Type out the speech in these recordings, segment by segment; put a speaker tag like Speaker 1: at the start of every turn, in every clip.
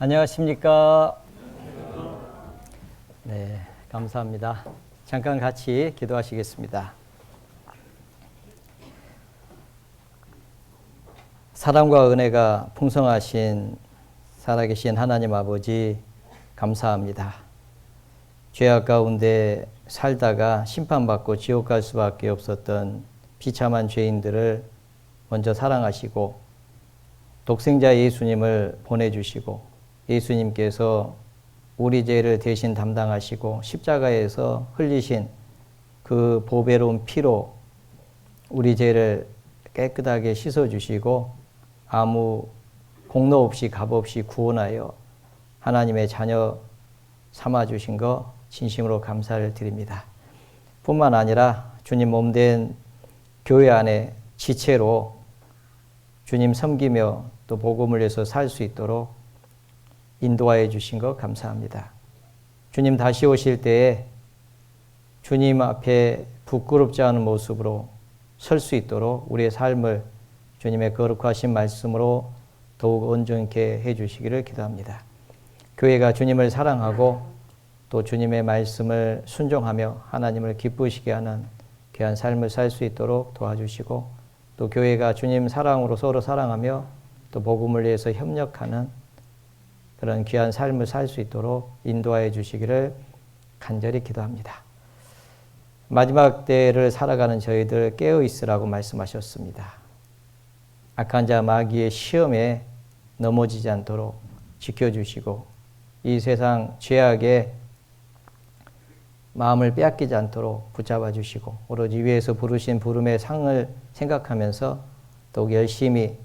Speaker 1: 안녕하십니까? 네, 감사합니다. 잠깐 같이 기도하시겠습니다. 사랑과 은혜가 풍성하신 살아계신 하나님 아버지 감사합니다. 죄악 가운데 살다가 심판받고 지옥 갈 수밖에 없었던 비참한 죄인들을 먼저 사랑하시고 독생자 예수님을 보내주시고 예수님께서 우리 죄를 대신 담당하시고 십자가에서 흘리신 그 보배로운 피로 우리 죄를 깨끗하게 씻어주시고 아무 공로 없이 값 없이 구원하여 하나님의 자녀 삼아주신 거 진심으로 감사를 드립니다. 뿐만 아니라 주님 몸된 교회 안에 지체로 주님 섬기며 또 복음을 위해서 살 수 있도록 인도하여 주신 것 감사합니다. 주님 다시 오실 때에 주님 앞에 부끄럽지 않은 모습으로 설 수 있도록 우리의 삶을 주님의 거룩하신 말씀으로 더욱 온전케 해주시기를 기도합니다. 교회가 주님을 사랑하고 또 주님의 말씀을 순종하며 하나님을 기쁘시게 하는 귀한 삶을 살 수 있도록 도와주시고 또 교회가 주님 사랑으로 서로 사랑하며 또 복음을 위해서 협력하는 그런 귀한 삶을 살 수 있도록 인도하여 주시기를 간절히 기도합니다. 마지막 때를 살아가는 저희들 깨어 있으라고 말씀하셨습니다. 악한 자 마귀의 시험에 넘어지지 않도록 지켜주시고 이 세상 죄악에 마음을 빼앗기지 않도록 붙잡아 주시고 오로지 위에서 부르신 부름의 상을 생각하면서 더욱 열심히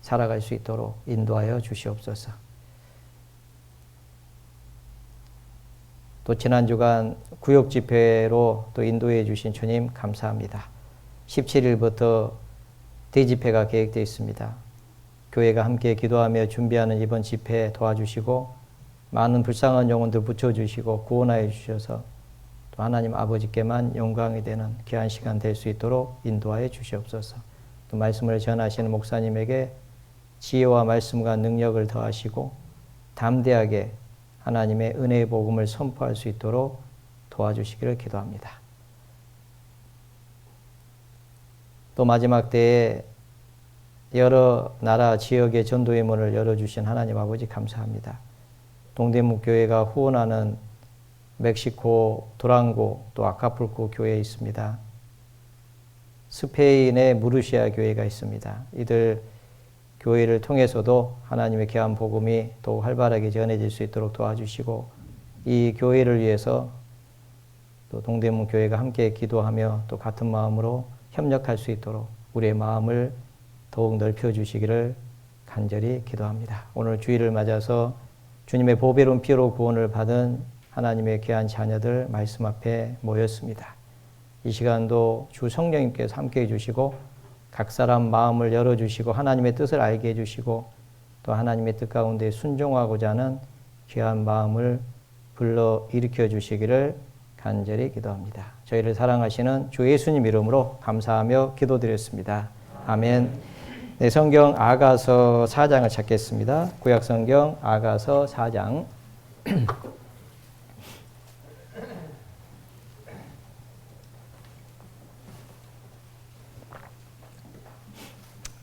Speaker 1: 살아갈 수 있도록 인도하여 주시옵소서. 또 지난 주간 구역 집회로 또 인도해 주신 주님 감사합니다. 17일부터 대집회가 계획되어 있습니다. 교회가 함께 기도하며 준비하는 이번 집회 도와주시고 많은 불쌍한 영혼들 붙여주시고 구원하여 주셔서 또 하나님 아버지께만 영광이 되는 귀한 시간 될 수 있도록 인도하여 주시옵소서. 또 말씀을 전하시는 목사님에게 지혜와 말씀과 능력을 더하시고 담대하게 하나님의 은혜의 복음을 선포할 수 있도록 도와주시기를 기도합니다. 또 마지막 때에 여러 나라 지역의 전도의 문을 열어주신 하나님 아버지 감사합니다. 동대문 교회가 후원하는 멕시코 도랑고 또 아카풀코 교회에 있습니다. 스페인의 무르시아 교회가 있습니다. 이들 교회를 통해서도 하나님의 귀한 복음이 더욱 활발하게 전해질 수 있도록 도와주시고 이 교회를 위해서 또 동대문 교회가 함께 기도하며 또 같은 마음으로 협력할 수 있도록 우리의 마음을 더욱 넓혀주시기를 간절히 기도합니다. 오늘 주일을 맞아서 주님의 보배로운 피로 구원을 받은 하나님의 귀한 자녀들 말씀 앞에 모였습니다. 이 시간도 주 성령님께서 함께 해주시고 각 사람 마음을 열어주시고 하나님의 뜻을 알게 해주시고 또 하나님의 뜻 가운데 순종하고자 하는 귀한 마음을 불러 일으켜 주시기를 간절히 기도합니다. 저희를 사랑하시는 주 예수님 이름으로 감사하며 기도드렸습니다. 아멘. 네, 성경 아가서 4장을 찾겠습니다. 구약 성경 아가서 4장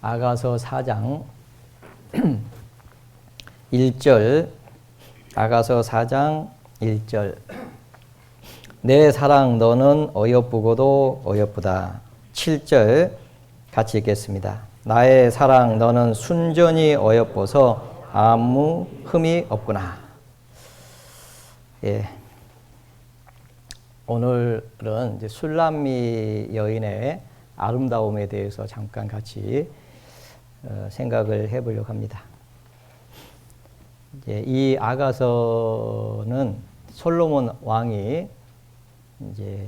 Speaker 1: 아가서 4장 1절 아가서 4장 1절 내 사랑 너는 어여쁘고도 어여쁘다. 7절 같이 읽겠습니다. 나의 사랑 너는 순전히 어여뻐서 아무 흠이 없구나. 예. 오늘은 이제 술람미 여인의 아름다움에 대해서 잠깐 같이 생각을 해보려고 합니다. 이제 이 아가서는 솔로몬 왕이 이제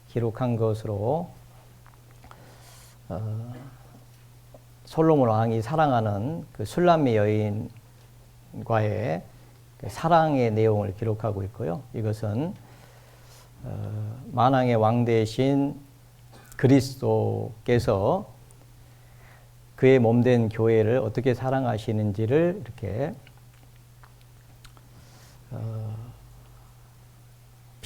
Speaker 1: 기록한 것으로 솔로몬 왕이 사랑하는 그 술람미 여인과의 그 사랑의 내용을 기록하고 있고요. 이것은 만왕의 왕 대신 그리스도께서 그의 몸된 교회를 어떻게 사랑하시는지를 이렇게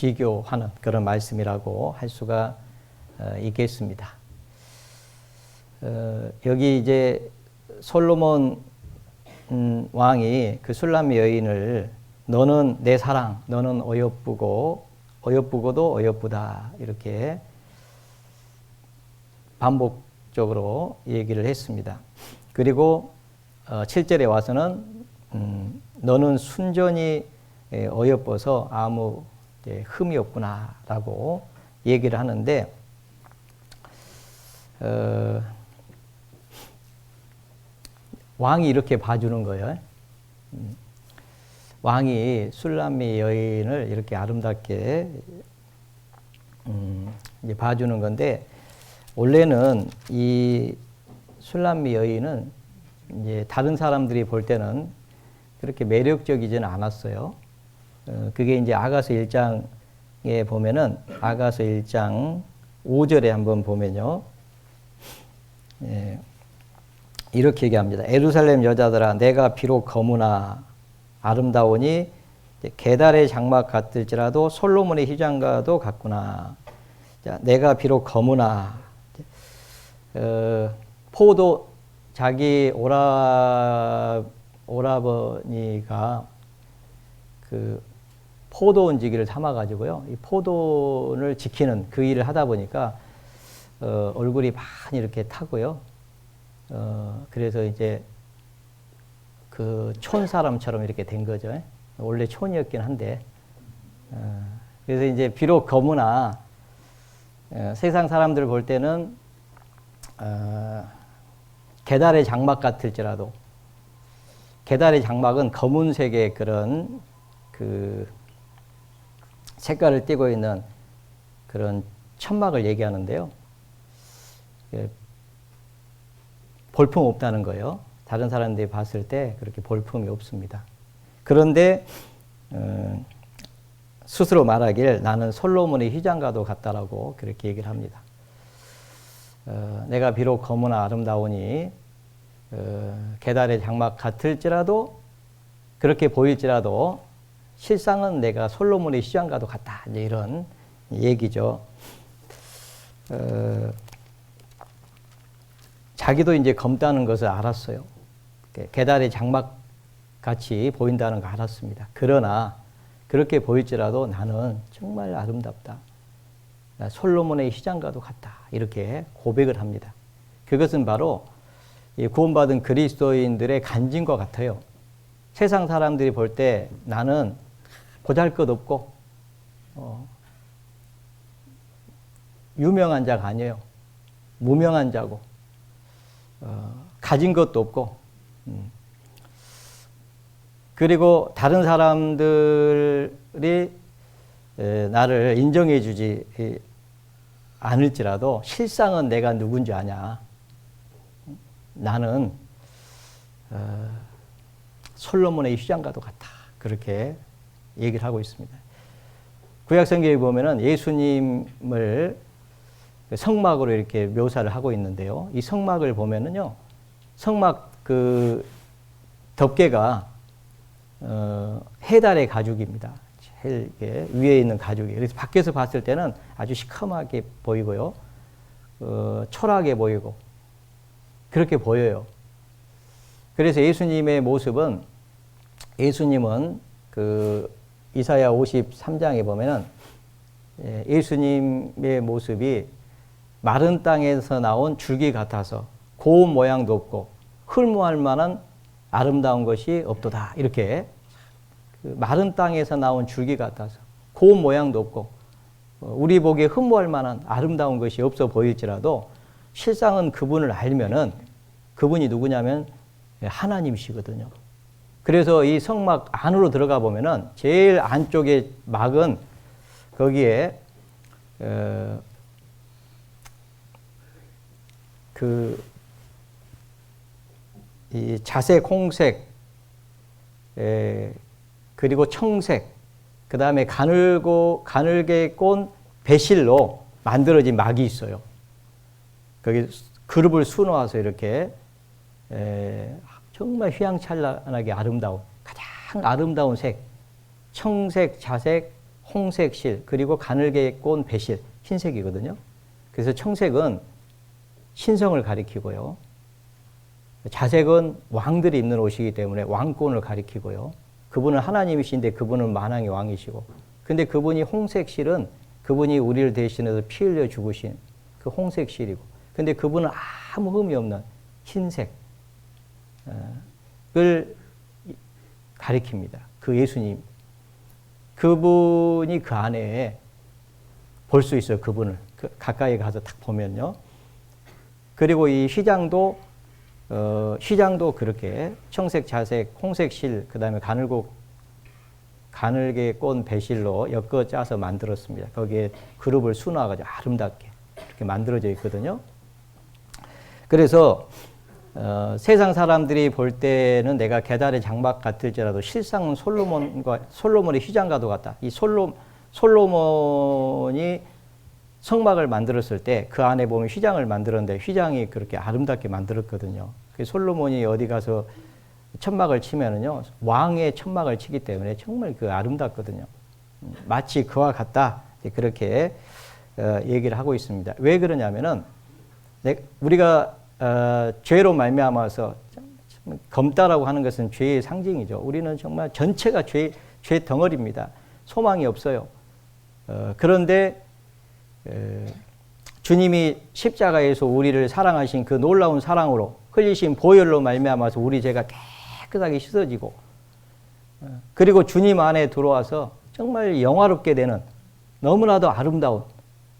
Speaker 1: 비교하는 그런 말씀이라고 할 수가 있겠습니다. 여기 이제 솔로몬 왕이 그 술람미 여인을 너는 내 사랑, 너는 어여쁘고도 어여쁘다 이렇게 반복적으로 얘기를 했습니다. 그리고 7절에 와서는 너는 순전히 어여뻐서 아무 흠이 없구나라고 얘기를 하는데 왕이 이렇게 봐주는 거예요. 왕이 술람미 여인을 이렇게 아름답게 이제 봐주는 건데 원래는 이 술람미 여인은 이제 다른 사람들이 볼 때는 그렇게 매력적이지는 않았어요. 그게 이제 아가서 1장에 보면은 아가서 1장 5절에 한번 보면요. 이렇게 얘기합니다. 예루살렘 여자들아 내가 비록 거무나 아름다우니 게달의 장막 같을지라도 솔로몬의 휘장과도 같구나. 자, 내가 비록 거무나 포도 자기 오라버니가 그 포도 온지기를 삼아가지고요. 이 포도를 지키는 그 일을 하다 보니까 얼굴이 많이 이렇게 타고요. 그래서 이제 그 촌 사람처럼 이렇게 된 거죠. 원래 촌이었긴 한데. 그래서 이제 비록 거무나 세상 사람들 볼 때는 게달의 장막 같을지라도 게달의 장막은 검은색의 그런 그 색깔을 띠고 있는 그런 천막을 얘기하는데요. 볼품 없다는 거예요. 다른 사람들이 봤을 때 그렇게 볼품이 없습니다. 그런데 스스로 말하길 나는 솔로몬의 휘장과도 같다라고 그렇게 얘기를 합니다. 내가 비록 거무나 아름다우니 게달의 장막 같을지라도 그렇게 보일지라도 실상은 내가 솔로몬의 휘장과도 같다. 이제 이런 얘기죠. 자기도 이제 검다는 것을 알았어요. 게달의 장막 같이 보인다는 거 알았습니다. 그러나 그렇게 보일지라도 나는 정말 아름답다. 솔로몬의 휘장과도 같다. 이렇게 고백을 합니다. 그것은 바로 구원받은 그리스도인들의 간증과 같아요. 세상 사람들이 볼 때 나는 보잘것없고 유명한 자가 아니에요. 무명한 자고 가진 것도 없고 그리고 다른 사람들이 나를 인정해 주지 않을지라도 실상은 내가 누군지 아냐. 나는 솔로몬의 휘장과도 같다. 그렇게 얘기를 하고 있습니다. 구약 성경에 보면은 예수님을 성막으로 이렇게 묘사를 하고 있는데요. 이 성막을 보면은요, 성막 그 덮개가 해달의 가죽입니다. 제일 위에 있는 가죽이. 그래서 밖에서 봤을 때는 아주 시커멓게 보이고요, 초라하게 보이고 그렇게 보여요. 그래서 예수님의 모습은 예수님은 그 이사야 53장에 보면은 예수님의 모습이 마른 땅에서 나온 줄기 같아서 고운 모양도 없고 흠모할 만한 아름다운 것이 없도다. 이렇게 그 마른 땅에서 나온 줄기 같아서 고운 모양도 없고 우리 보기에 흠모할 만한 아름다운 것이 없어 보일지라도 실상은 그분을 알면은 그분이 누구냐면 하나님이시거든요. 그래서 이 성막 안으로 들어가 보면은 제일 안쪽에 막은 거기에 이 자색, 홍색, 그리고 청색, 그 다음에 가늘게 꼰 배실로 만들어진 막이 있어요. 거기 그룹을 수놓아서 이렇게 정말 휘황찬란하게 아름다운, 가장 아름다운 색, 청색, 자색, 홍색 실, 그리고 가늘게 꼰 배실, 흰색이거든요. 그래서 청색은 신성을 가리키고요. 자색은 왕들이 입는 옷이기 때문에 왕권을 가리키고요. 그분은 하나님이신데 그분은 만왕의 왕이시고, 근데 그분이 홍색 실은 그분이 우리를 대신해서 피 흘려 죽으신 그 홍색 실이고, 근데 그분은 아무 흠이 없는 흰색을 가리킵니다. 그 예수님. 그분이 그 안에 볼 수 있어요. 그분을. 가까이 가서 딱 보면요. 그리고 이 휘장도 그렇게 청색, 자색, 홍색 실, 그 다음에 가늘게 꼰 배실로 엮어 짜서 만들었습니다. 거기에 그룹을 수놓아가지고 아름답게 이렇게 만들어져 있거든요. 그래서 세상 사람들이 볼 때는 내가 계달의 장막 같을지라도 실상은 솔로몬의 휘장과도 같다. 이 솔로몬이 성막을 만들었을 때 그 안에 보면 휘장을 만들었는데 휘장이 그렇게 아름답게 만들었거든요. 솔로몬이 어디 가서 천막을 치면은요, 왕의 천막을 치기 때문에 정말 그 아름답거든요. 마치 그와 같다. 그렇게 얘기를 하고 있습니다. 왜 그러냐면은 우리가 죄로 말미암아서 검다라고 하는 것은 죄의 상징이죠. 우리는 정말 전체가 죄 덩어리입니다. 소망이 없어요. 그런데 주님이 십자가에서 우리를 사랑하신 그 놀라운 사랑으로 흘리신 보혈로 말미암아서 우리 죄가 깨끗하게 씻어지고, 그리고 주님 안에 들어와서 정말 영화롭게 되는 너무나도 아름다운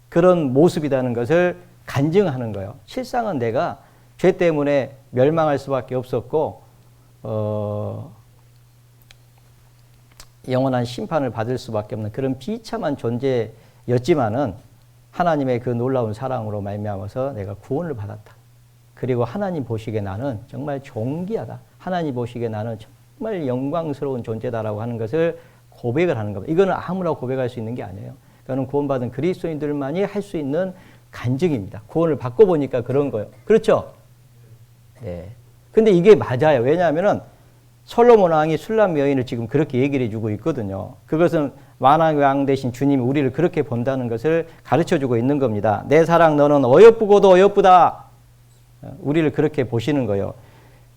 Speaker 1: 그런 모습이라는 것을 간증하는 거예요. 실상은 내가 죄 때문에 멸망할 수밖에 없었고 영원한 심판을 받을 수밖에 없는 그런 비참한 존재였지만은 하나님의 그 놀라운 사랑으로 말미암아서 내가 구원을 받았다. 그리고 하나님 보시기에 나는 정말 존귀하다. 하나님 보시기에 나는 정말 영광스러운 존재다라고 하는 것을 고백을 하는 겁니다. 이거는 아무나 고백할 수 있는 게 아니에요. 이거는 구원받은 그리스도인들만이 할 수 있는 간증입니다. 구원을 받고 보니까 그런 거예요. 그렇죠? 네. 근데 이게 맞아요. 왜냐하면은 솔로몬 왕이 술람 여인을 지금 그렇게 얘기를 해주고 있거든요. 그것은 만왕의 왕 대신 주님이 우리를 그렇게 본다는 것을 가르쳐주고 있는 겁니다. 내 사랑 너는 어여쁘고도 어여쁘다. 우리를 그렇게 보시는 거예요.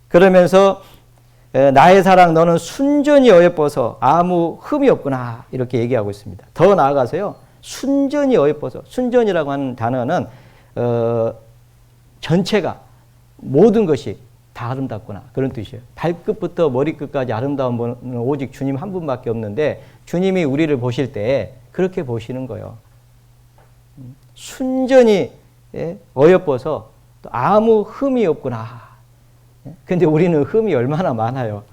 Speaker 1: 그러면서 나의 사랑 너는 순전히 어여뻐서 아무 흠이 없구나 이렇게 얘기하고 있습니다. 더 나아가서요. 순전히 어여뻐서, 순전이라고 하는 단어는 전체가 모든 것이 다 아름답구나 그런 뜻이에요. 발끝부터 머리끝까지 아름다운 분은 오직 주님 한 분밖에 없는데 주님이 우리를 보실 때 그렇게 보시는 거예요. 순전히 어여뻐서 아무 흠이 없구나. 근데 우리는 흠이 얼마나 많아요.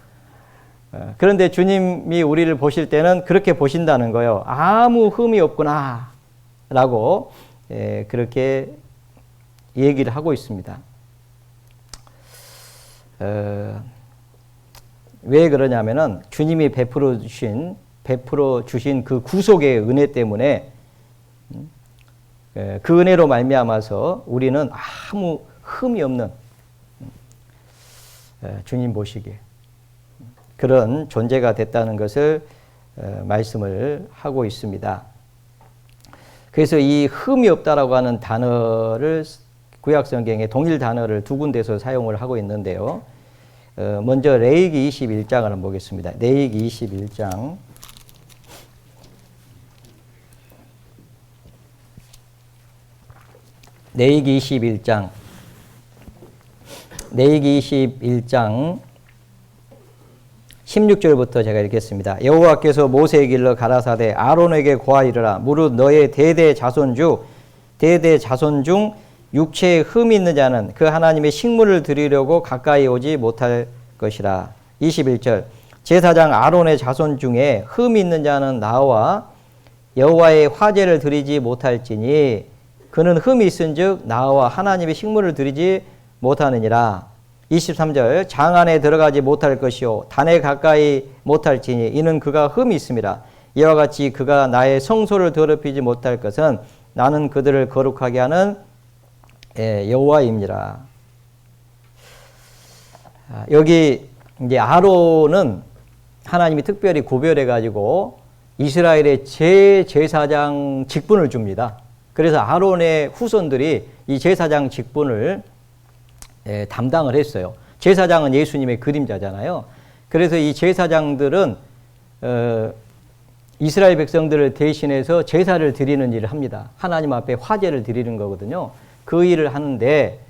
Speaker 1: 그런데 주님이 우리를 보실 때는 그렇게 보신다는 거예요. 아무 흠이 없구나 라고 그렇게 얘기를 하고 있습니다. 왜 그러냐면은 주님이 베풀어 주신 그 구속의 은혜 때문에 그 은혜로 말미암아서 우리는 아무 흠이 없는 주님 보시기에 그런 존재가 됐다는 것을 말씀을 하고 있습니다. 그래서 이 흠이 없다라고 하는 단어를 구약성경에 동일 단어를 두 군데서 사용을 하고 있는데요. 먼저 레위기 21장을 한번 보겠습니다. 레위기 21장. 레위기 21장. 레위기 21장 16절부터 제가 읽겠습니다. 여호와께서 모세에게 일러 가라사대 아론에게 고하이르라. 무릇 너의 대대 자손 중 육체에 흠이 있는 자는 그 하나님의 식물을 드리려고 가까이 오지 못할 것이라. 21절 제사장 아론의 자손 중에 흠이 있는 자는 나와 여호와의 화제를 드리지 못할지니 그는 흠이 있은즉 나와 하나님의 식물을 드리지 못하느니라. 23절 장 안에 들어가지 못할 것이요 단에 가까이 못할지니 이는 그가 흠이 있음이라. 이와 같이 그가 나의 성소를 더럽히지 못할 것은 나는 그들을 거룩하게 하는 여호와입니다. 여기 이제 아론은 하나님이 특별히 구별해 가지고 이스라엘의 제제사장 직분을 줍니다. 그래서 아론의 후손들이 이 제사장 직분을 담당을 했어요. 제사장은 예수님의 그림자잖아요. 그래서 이 제사장들은 이스라엘 백성들을 대신해서 제사를 드리는 일을 합니다. 하나님 앞에 화제를 드리는 거거든요. 그 일을 하는데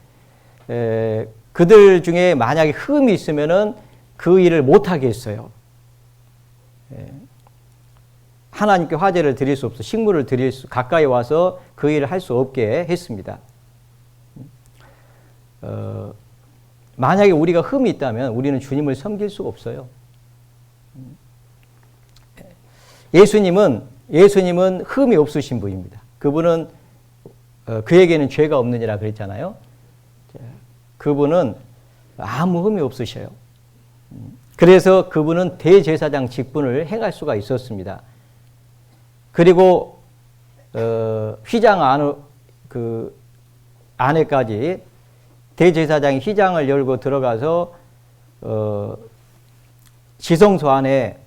Speaker 1: 그들 중에 만약에 흠이 있으면은 그 일을 못하게 했어요. 하나님께 화제를 드릴 수 없어, 식물을 가까이 와서 그 일을 할 수 없게 했습니다. 만약에 우리가 흠이 있다면 우리는 주님을 섬길 수가 없어요. 예수님은 흠이 없으신 분입니다. 그분은 그에게는 죄가 없느니라 그랬잖아요. 그분은 아무 흠이 없으셔요. 그래서 그분은 대제사장 직분을 행할 수가 있었습니다. 그리고 휘장 안에까지 대제사장이 휘장을 열고 들어가서 지성소 안에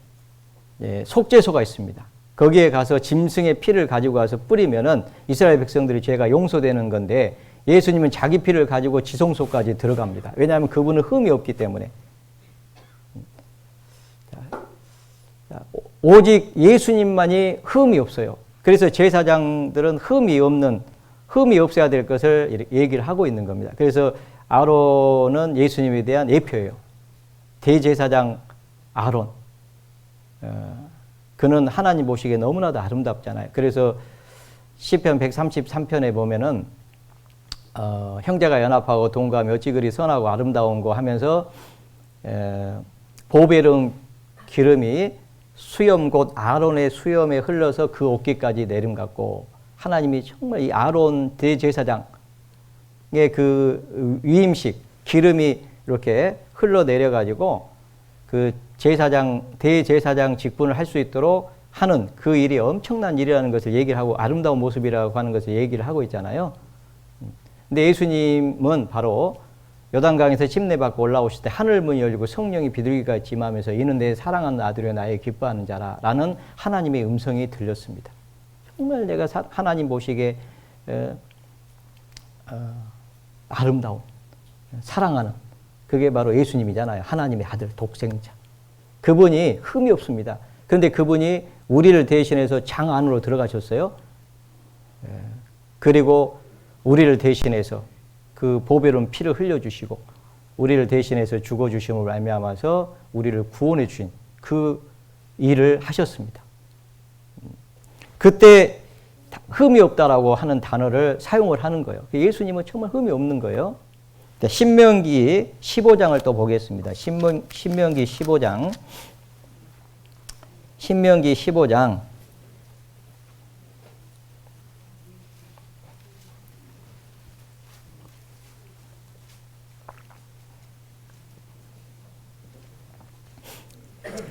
Speaker 1: 속죄소가 있습니다. 거기에 가서 짐승의 피를 가지고 가서 뿌리면은 이스라엘 백성들의 죄가 용서되는 건데 예수님은 자기 피를 가지고 지성소까지 들어갑니다. 왜냐하면 그분은 흠이 없기 때문에. 오직 예수님만이 흠이 없어요. 그래서 제사장들은 흠이 없어야 될 것을 얘기를 하고 있는 겁니다. 그래서 아론은 예수님에 대한 예표예요. 대제사장 아론. 그는 하나님 보시기에 너무나도 아름답잖아요. 그래서 시편 133편에 보면은 형제가 연합하고 동감이 어찌 그리 선하고 아름다운고 하면서 보배른 기름이 수염 곧 아론의 수염에 흘러서 그 옷깃까지 내림 같고, 하나님이 정말 이 아론 대제사장의 그 위임식 기름이 이렇게 흘러내려 가지고 그 대제사장 직분을 할 수 있도록 하는 그 일이 엄청난 일이라는 것을 얘기를 하고 아름다운 모습이라고 하는 것을 얘기를 하고 있잖아요. 근데 예수님은 바로 요단강에서 침례받고 올라오실 때 하늘 문이 열리고 성령이 비둘기같이 임하면서 이는 내 사랑하는 아들이요 나의 기뻐하는 자라라는 하나님의 음성이 들렸습니다. 정말 내가 하나님 보시기에 아름다운 사랑하는 그게 바로 예수님이잖아요. 하나님의 아들 독생자. 그분이 흠이 없습니다. 그런데 그분이 우리를 대신해서 장 안으로 들어가셨어요. 그리고 우리를 대신해서 그 보배로운 피를 흘려주시고 우리를 대신해서 죽어주심을 말미암아서 우리를 구원해 주신 그 일을 하셨습니다. 그때 흠이 없다라고 하는 단어를 사용을 하는 거예요. 예수님은 정말 흠이 없는 거예요. 신명기 15장을 또 보겠습니다. 신명기 15장. 신명기 15장.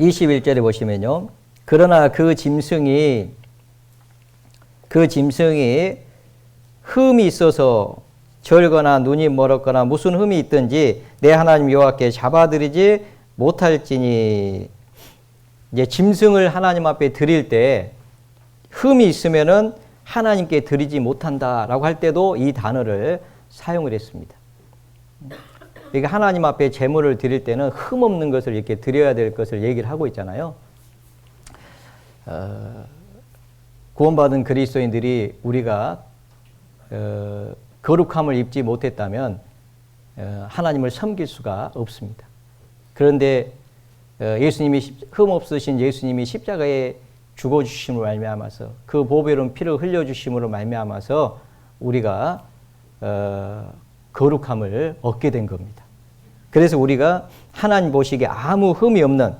Speaker 1: 21절에 보시면요. 그러나 그 짐승이 흠이 있어서 절거나 눈이 멀었거나 무슨 흠이 있든지 내 하나님 여호와께 잡아드리지 못할지니. 이제 짐승을 하나님 앞에 드릴 때 흠이 있으면은 하나님께 드리지 못한다라고 할 때도 이 단어를 사용을 했습니다. 그러니까 하나님 앞에 제물을 드릴 때는 흠 없는 것을 이렇게 드려야 될 것을 얘기를 하고 있잖아요. 구원받은 그리스도인들이 우리가 거룩함을 입지 못했다면 하나님을 섬길 수가 없습니다. 그런데 예수님이 흠 없으신 예수님이 십자가에 죽어주심으로 말미암아서 그 보배로운 피를 흘려주심으로 말미암아서 우리가 거룩함을 얻게 된 겁니다. 그래서 우리가 하나님 보시기에 아무 흠이 없는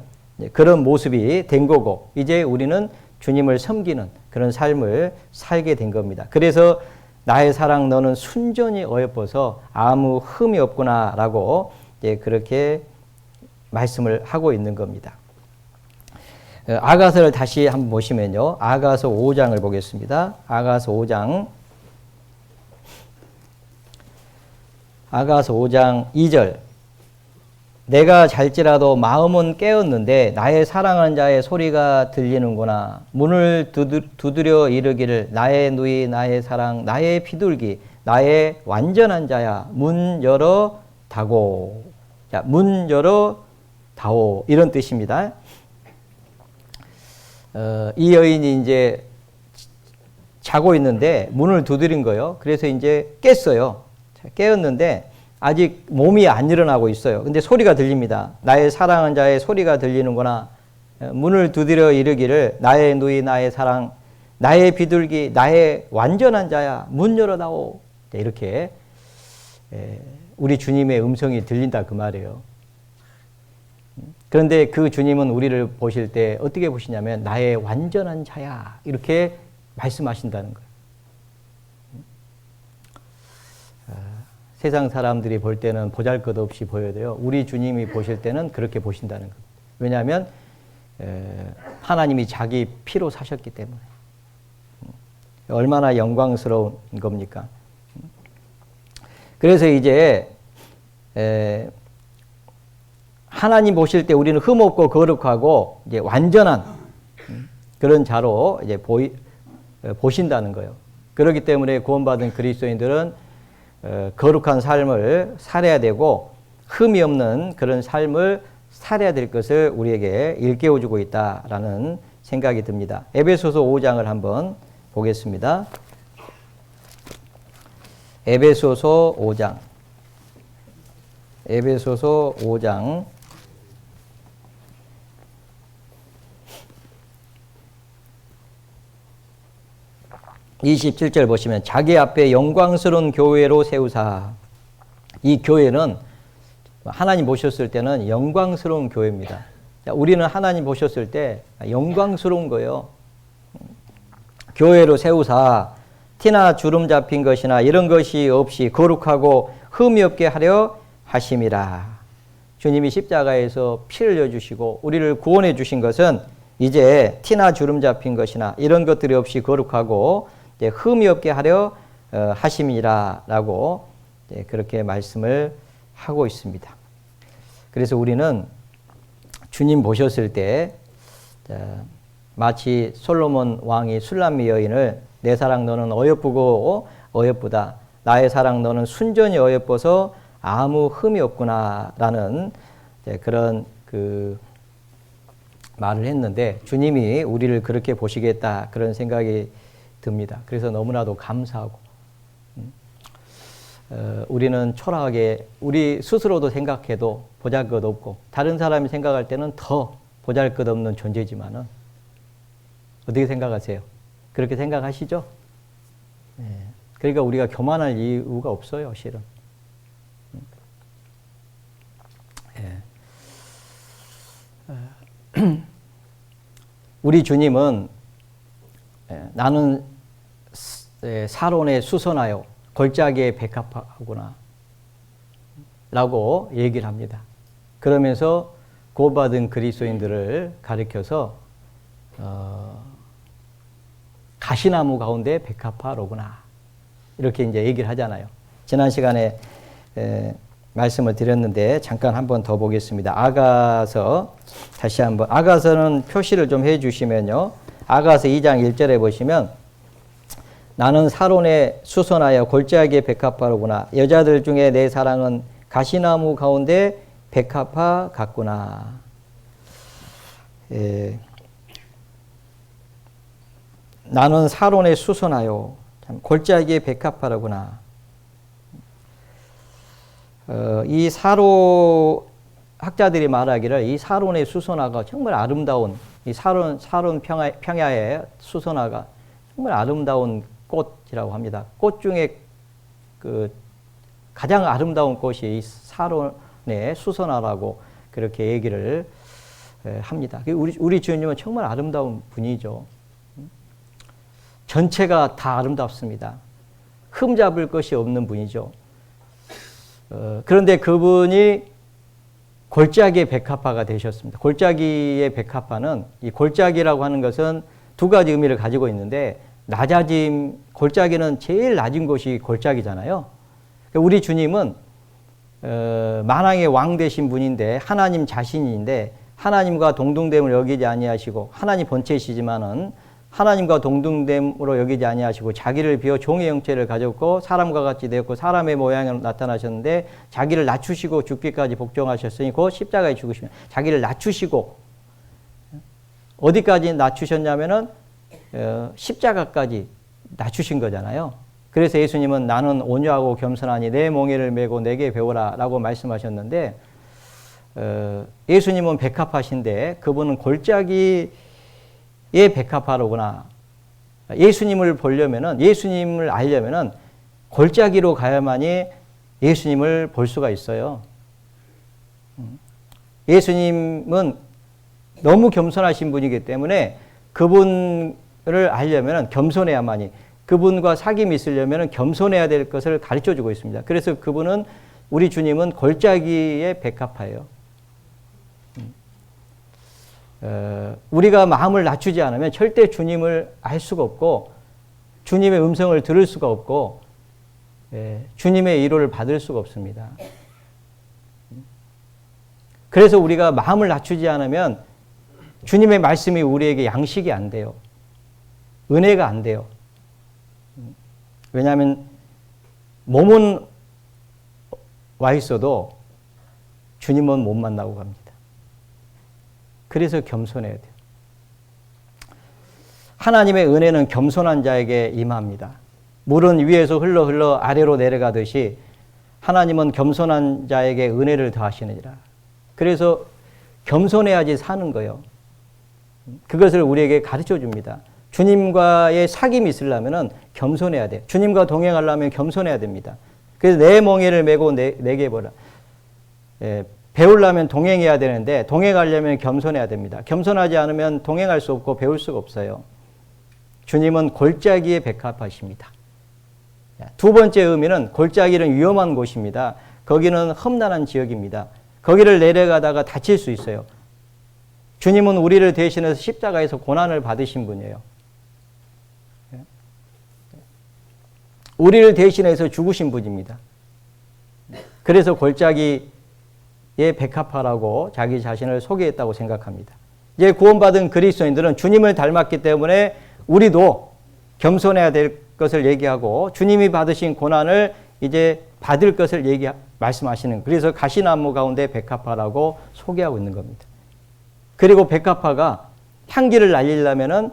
Speaker 1: 그런 모습이 된 거고 이제 우리는 주님을 섬기는 그런 삶을 살게 된 겁니다. 그래서 나의 사랑 너는 순전히 어여뻐서 아무 흠이 없구나라고 그렇게 말씀을 하고 있는 겁니다. 아가서를 다시 한번 보시면요. 아가서 5장을 보겠습니다. 아가서 5장 2절 내가 잘지라도 마음은 깨었는데 나의 사랑하는 자의 소리가 들리는구나. 문을 두드려 이르기를 나의 누이 나의 사랑 나의 비둘기 나의 완전한 자야 문 열어 다고. 자, 문 열어 다오 이런 뜻입니다. 이 여인이 이제 자고 있는데 문을 두드린 거예요. 그래서 이제 깼어요. 깨었는데 아직 몸이 안 일어나고 있어요. 근데 소리가 들립니다. 나의 사랑하는 자의 소리가 들리는구나. 문을 두드려 이르기를 나의 누이 나의 사랑 나의 비둘기 나의 완전한 자야 문 열어다오. 이렇게 우리 주님의 음성이 들린다 그 말이에요. 그런데 그 주님은 우리를 보실 때 어떻게 보시냐면 나의 완전한 자야 이렇게 말씀하신다는 거예요. 세상 사람들이 볼 때는 보잘것없이 보여야 돼요. 우리 주님이 보실 때는 그렇게 보신다는 겁니다. 왜냐하면 하나님이 자기 피로 사셨기 때문에. 얼마나 영광스러운 겁니까? 그래서 이제 하나님 보실 때 우리는 흠없고 거룩하고 이제 완전한 그런 자로 이제 보신다는 거예요. 그렇기 때문에 구원받은 그리스도인들은 거룩한 삶을 살아야 되고 흠이 없는 그런 삶을 살아야 될 것을 우리에게 일깨워주고 있다라는 생각이 듭니다. 에베소서 5장을 한번 보겠습니다. 에베소서 5장. 에베소서 5장. 27절 보시면 자기 앞에 영광스러운 교회로 세우사. 이 교회는 하나님 보셨을 때는 영광스러운 교회입니다. 우리는 하나님 보셨을 때 영광스러운 거예요. 교회로 세우사 티나 주름 잡힌 것이나 이런 것이 없이 거룩하고 흠이 없게 하려 하심이라. 주님이 십자가에서 피를 흘려주시고 우리를 구원해 주신 것은 이제 티나 주름 잡힌 것이나 이런 것들이 없이 거룩하고 흠이 없게 하려 하심이라라고 그렇게 말씀을 하고 있습니다. 그래서 우리는 주님 보셨을 때 마치 솔로몬 왕이 술람미 여인을 내 사랑 너는 어여쁘고 어여쁘다. 나의 사랑 너는 순전히 어여뻐서 아무 흠이 없구나라는 그런 그 말을 했는데 주님이 우리를 그렇게 보시겠다 그런 생각이 듭니다. 그래서 너무나도 감사하고 우리는 초라하게 우리 스스로도 생각해도 보잘것없고 다른 사람이 생각할 때는 더 보잘것없는 존재지만은 어떻게 생각하세요? 그렇게 생각하시죠? 네. 그러니까 우리가 교만할 이유가 없어요, 실은. 네. 우리 주님은 나는 사론에 수선하여 골짜기에 백합하구나 라고 얘기를 합니다. 그러면서 구원받은 그리스도인들을 가리켜서 가시나무 가운데 백합화로구나 이렇게 이제 얘기를 하잖아요. 지난 시간에 말씀을 드렸는데 잠깐 한번 더 보겠습니다. 아가서 다시 한번 아가서는 표시를 좀 해주시면요. 아가서 2장 1절에 보시면 나는 사론에 수선하여 골짜기에 백합화로구나. 여자들 중에 내 사랑은 가시나무 가운데 백합화 같구나. 나는 사론에 수선하여 골짜기에 백합화로구나. 이 사로 학자들이 말하기를 이 사론의 수선화가 정말 아름다운 이 사론 평야의 수선화가 정말 아름다운 꽃이라고 합니다. 꽃 중에 그 가장 아름다운 꽃이 이 사론의 수선화라고 그렇게 얘기를 합니다. 우리 주님은 정말 아름다운 분이죠. 전체가 다 아름답습니다. 흠 잡을 것이 없는 분이죠. 그런데 그분이 골짜기의 백합화가 되셨습니다. 골짜기의 백합화는 이 골짜기라고 하는 것은 두 가지 의미를 가지고 있는데 낮아짐, 골짜기는 제일 낮은 곳이 골짜기잖아요. 우리 주님은 만왕의 왕 되신 분인데 하나님 자신인데 하나님과 동등됨을 여기지 아니하시고 하나님 본체시지만은 하나님과 동등됨으로 여기지 아니하시고 자기를 비워 종의 형체를 가졌고 사람과 같이 되었고 사람의 모양으로 나타나셨는데 자기를 낮추시고 죽기까지 복종하셨으니 곧 십자가에 죽으시면 자기를 낮추시고 어디까지 낮추셨냐면은 십자가까지 낮추신 거잖아요. 그래서 예수님은 나는 온유하고 겸손하니 내 멍에를 메고 내게 배우라 라고 말씀하셨는데 예수님은 백합하신데 그분은 골짜기의 백합화로구나. 예수님을 보려면은 예수님을 알려면은 골짜기로 가야만이 예수님을 볼 수가 있어요. 예수님은 너무 겸손하신 분이기 때문에 그분을 알려면은 겸손해야만이 그분과 사귐이 있으려면은 겸손해야 될 것을 가르쳐 주고 있습니다. 그래서 그분은 우리 주님은 골짜기의 백합화예요. 우리가 마음을 낮추지 않으면 절대 주님을 알 수가 없고 주님의 음성을 들을 수가 없고 주님의 위로를 받을 수가 없습니다. 그래서 우리가 마음을 낮추지 않으면 주님의 말씀이 우리에게 양식이 안 돼요. 은혜가 안 돼요. 왜냐하면 몸은 와 있어도 주님은 못 만나고 갑니다. 그래서 겸손해야 돼요. 하나님의 은혜는 겸손한 자에게 임합니다. 물은 위에서 흘러 아래로 내려가듯이 하나님은 겸손한 자에게 은혜를 더하시느니라. 그래서 겸손해야지 사는 거예요. 그것을 우리에게 가르쳐 줍니다. 주님과의 사귐이 있으려면 겸손해야 돼. 주님과 동행하려면 겸손해야 됩니다. 그래서 내 멍에를 메고 내게 보라. 배우려면 동행해야 되는데 동행하려면 겸손해야 됩니다. 겸손하지 않으면 동행할 수 없고 배울 수가 없어요. 주님은 골짜기에 백합하십니다. 두 번째 의미는 골짜기는 위험한 곳입니다. 거기는 험난한 지역입니다. 거기를 내려가다가 다칠 수 있어요. 주님은 우리를 대신해서 십자가에서 고난을 받으신 분이에요. 우리를 대신해서 죽으신 분입니다. 그래서 골짜기의 백합화라고 자기 자신을 소개했다고 생각합니다. 이제 구원받은 그리스도인들은 주님을 닮았기 때문에 우리도 겸손해야 될 것을 얘기하고 주님이 받으신 고난을 이제 받을 것을 말씀하시는, 그래서 가시나무 가운데 백합화라고 소개하고 있는 겁니다. 그리고 백합화가 향기를 날리려면은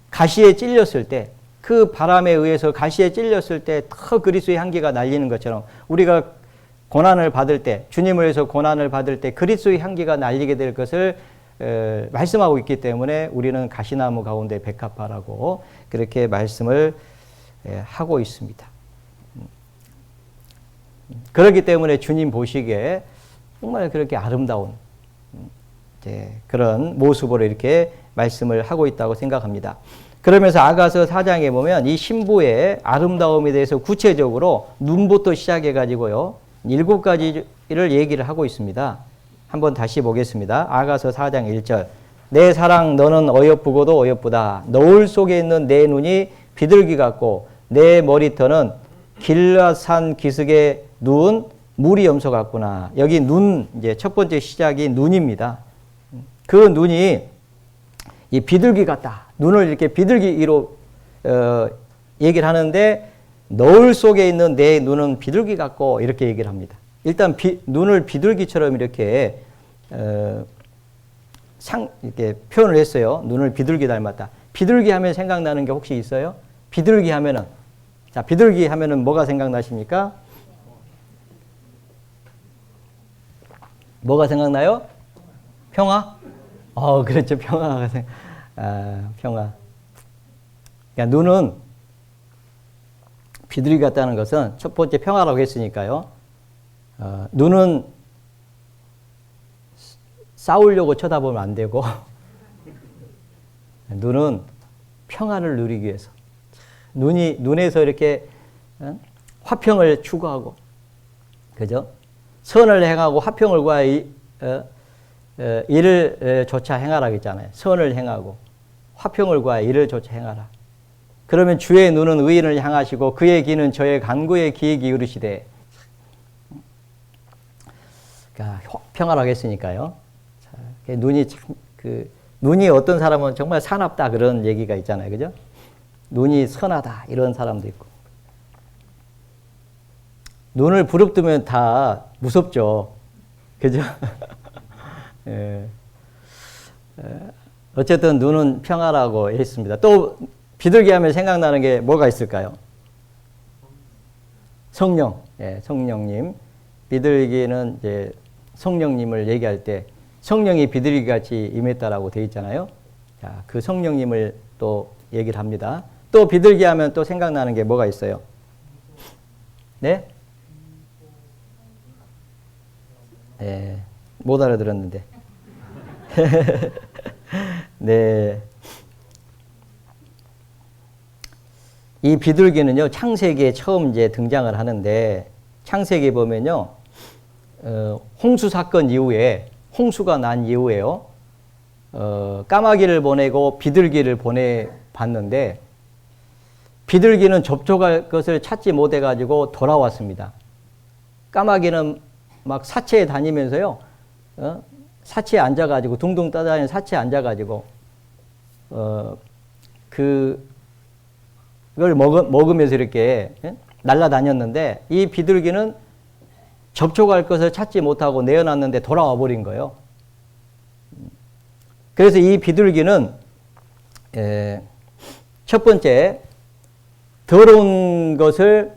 Speaker 1: 가시에 찔렸을 때, 그 바람에 의해서 가시에 찔렸을 때 더 그리스도의 향기가 날리는 것처럼 우리가 고난을 받을 때, 주님을 위해서 고난을 받을 때 그리스도의 향기가 날리게 될 것을 말씀하고 있기 때문에 우리는 가시나무 가운데 백합화라고 그렇게 말씀을 하고 있습니다. 그렇기 때문에 주님 보시기에 정말 그렇게 아름다운 그런 모습으로 이렇게 말씀을 하고 있다고 생각합니다. 그러면서 아가서 4장에 보면 이 신부의 아름다움에 대해서 구체적으로 눈부터 시작해 가지고요 7가지를 얘기를 하고 있습니다. 한번 다시 보겠습니다. 아가서 4장 1절. 내 사랑 너는 어여쁘고도 어여쁘다. 너울 속에 있는 내 눈이 비둘기 같고 내 머리털은 길라산 기슭에 누운 무리 염소 같구나. 여기 눈, 이제 첫 번째 시작이 눈입니다. 그 눈이 이 비둘기 같다. 눈을 이렇게 비둘기로 얘기를 하는데 너울 속에 있는 내 눈은 비둘기 같고 이렇게 얘기를 합니다. 일단 눈을 비둘기처럼 이렇게 이렇게 표현을 했어요. 눈을 비둘기 닮았다. 비둘기 하면 생각나는 게 혹시 있어요? 비둘기 하면은, 자, 비둘기 하면은 뭐가 생각나십니까? 뭐가 생각나요? 평화? 그렇죠. 평화가 평화. 그러니까 눈은 비둘기 같다는 것은 첫 번째 평화라고 했으니까요. 눈은 싸우려고 쳐다보면 안 되고 눈은 평화를 누리기 위해서, 눈에서 이렇게 화평을 추구하고, 그죠? 선을 행하고 화평을 구하여 일을 조차 행하라 했잖아요. 선을 행하고 화평을 구하여 일을 조차 행하라. 그러면 주의 눈은 의인을 향하시고 그의 귀는 저의 간구에 귀에 기울이시되, 평화라고 했으니까요. 자, 눈이 참, 눈이 어떤 사람은 정말 사납다 그런 얘기가 있잖아요. 그죠? 눈이 선하다 이런 사람도 있고. 눈을 부릅뜨면 다 무섭죠. 그죠? 예. 어쨌든 눈은 평화라고 했습니다. 또 비둘기 하면 생각나는 게 뭐가 있을까요? 성령. 예, 성령님. 비둘기는 이제 성령님을 얘기할 때 성령이 비둘기 같이 임했다라고 되어 있잖아요. 자, 그 성령님을 또 얘기를 합니다. 또 비둘기 하면 또 생각나는 게 뭐가 있어요? 네? 예, 못 알아들었는데. 네. 이 비둘기는요, 창세기에 처음 이제 등장을 하는데, 창세기 보면요, 홍수 사건 이후에, 홍수가 난 이후에요, 까마귀를 보내고 비둘기를 보내봤는데, 비둘기는 접촉할 것을 찾지 못해가지고 돌아왔습니다. 까마귀는 막 사체에 다니면서요, 사체에 앉아가지고, 둥둥 떠다니는 사체에 앉아가지고, 그걸 먹으면서 이렇게 날아다녔는데, 이 비둘기는 접촉할 것을 찾지 못하고 내어놨는데 돌아와 버린 거예요. 그래서 이 비둘기는, 첫 번째, 더러운 것을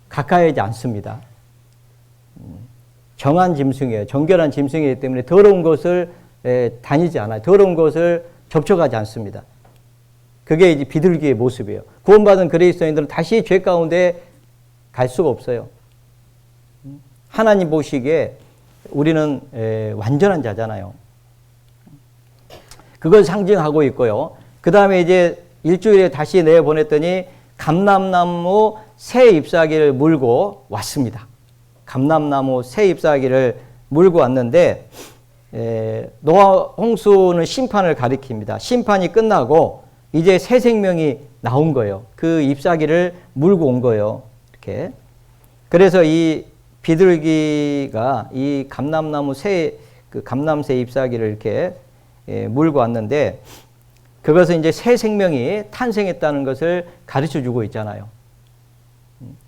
Speaker 1: 가까이 하지 않습니다. 정한 짐승이에요. 정결한 짐승이기 때문에 더러운 것을 다니지 않아요. 더러운 것을 접촉하지 않습니다. 그게 이제 비둘기의 모습이에요. 구원받은 그리스도인들은 다시 죄 가운데 갈 수가 없어요. 하나님 보시기에 우리는 완전한 자잖아요. 그걸 상징하고 있고요. 그 다음에 이제 일주일에 다시 내보냈더니 감람나무 새 잎사귀를 물고 왔습니다. 감람나무 새 잎사귀를 물고 왔는데, 노아 홍수는 심판을 가리킵니다. 심판이 끝나고 이제 새 생명이 나온 거예요. 그 잎사귀를 물고 온 거예요. 이렇게. 그래서 이 비둘기가 이 감람나무 감람새 잎사귀를 이렇게 물고 왔는데, 그것은 이제 새 생명이 탄생했다는 것을 가르쳐 주고 있잖아요.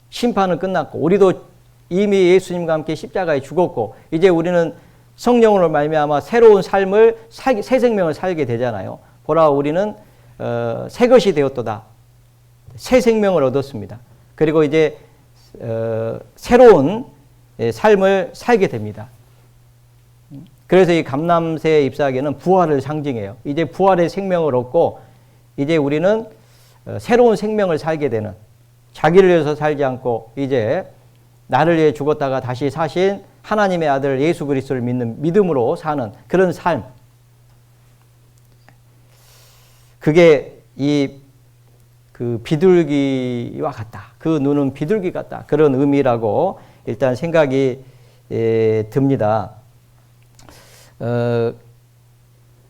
Speaker 1: 심판은 끝났고, 우리도 이미 예수님과 함께 십자가에 죽었고, 이제 우리는 성령으로 말미암아 새로운 삶을 새 생명을 살게 되잖아요. 보라, 우리는 새 것이 되었도다. 새 생명을 얻었습니다. 그리고 이제 새로운 삶을 살게 됩니다. 그래서 이 감람새 잎사귀는 부활을 상징해요. 이제 부활의 생명을 얻고 이제 우리는 새로운 생명을 살게 되는, 자기를 위해서 살지 않고 이제 나를 위해 죽었다가 다시 사신 하나님의 아들 예수 그리스도를 믿는 믿음으로 사는 그런 삶. 그게 그 비둘기와 같다. 그 눈은 비둘기 같다. 그런 의미라고 일단 생각이 듭니다.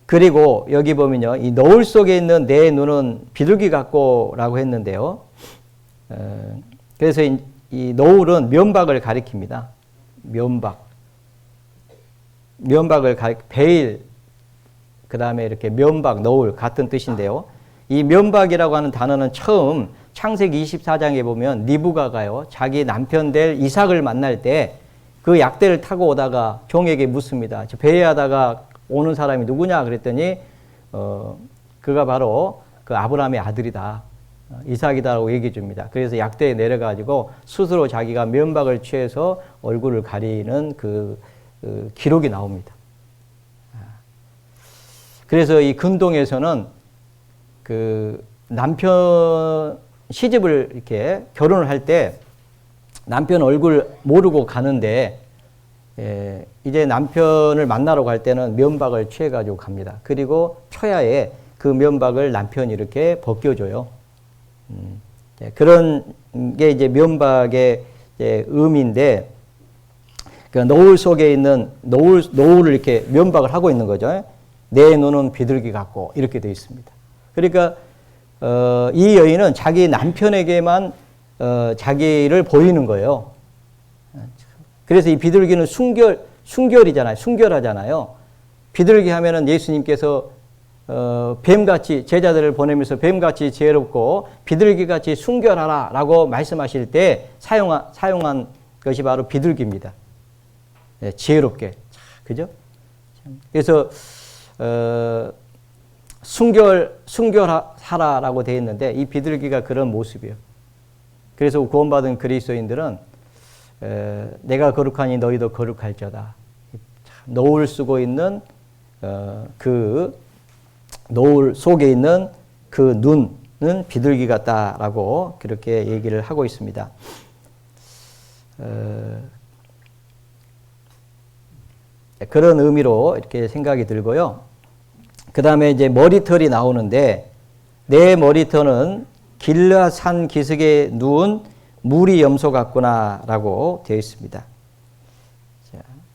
Speaker 1: 그리고 여기 보면요, 이 너울 속에 있는 내 눈은 비둘기 같고라고 했는데요. 그래서 이 너울은 면박을 가리킵니다. 면박을 베일, 그 다음에 이렇게 면박, 너울 같은 뜻인데요. 이 면박이라고 하는 단어는 처음 창세기 24장에 보면 리브가가요, 자기 남편 될 이삭을 만날 때 그 약대를 타고 오다가 종에게 묻습니다. 배회하다가 오는 사람이 누구냐 그랬더니 그가 바로 그 아브라함의 아들이다, 이삭이다라고 얘기해 줍니다. 그래서 약대에 내려가지고 스스로 자기가 면박을 취해서 얼굴을 가리는 그 기록이 나옵니다. 그래서 이 근동에서는 그 남편 시집을 이렇게 결혼을 할 때 남편 얼굴 모르고 가는데, 이제 남편을 만나러 갈 때는 면박을 취해가지고 갑니다. 그리고 초야에 그 면박을 남편이 이렇게 벗겨줘요. 그런 게 이제 면박의 이제 의미인데, 그 노을 속에 있는 노을을 이렇게 면박을 하고 있는 거죠. 내 눈은 비둘기 같고 이렇게 되어 있습니다. 그러니까 이 여인은 자기 남편에게만 자기를 보이는 거예요. 그래서 이 비둘기는 순결이잖아요. 순결하잖아요. 비둘기 하면은 예수님께서 뱀같이 제자들을 보내면서 뱀같이 지혜롭고 비둘기같이 순결하라 라고 말씀하실 때 사용한 것이 바로 비둘기입니다. 네, 지혜롭게. 그죠? 그래서 순결하라라고 되어 있는데 이 비둘기가 그런 모습이에요. 그래서 구원받은 그리스도인들은 내가 거룩하니 너희도 거룩할지어다. 노을 쓰고 있는 그 노을 속에 있는 그 눈은 비둘기 같다라고 그렇게 얘기를 하고 있습니다. 그런 의미로 이렇게 생각이 들고요. 그 다음에 이제 머리털이 나오는데 내 머리털은 길르앗 산 기슭에 누운 무리 염소 같구나라고 되어 있습니다.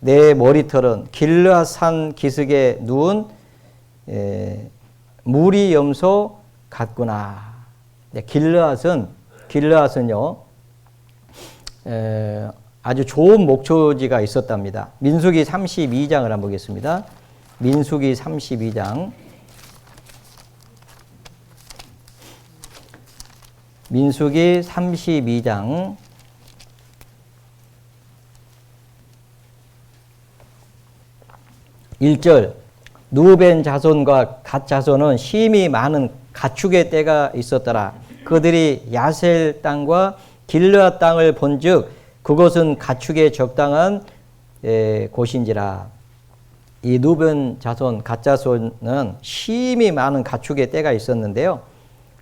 Speaker 1: 내 머리털은 길르앗 산 기슭에 누운 무리 염소 같구나. 길르앗은요 아주 좋은 목초지가 있었답니다. 민수기 32장을 한번 보겠습니다. 민수기 32장. 민수기 32장 1절 누벤 자손과 갓 자손은 심히 많은 가축의 떼가 있었더라. 그들이 야셀 땅과 길르앗 땅을 본즉 그곳은 가축에 적당한 곳인지라. 이 누벤 자손, 갓 자손은 심히 많은 가축의 떼가 있었는데요.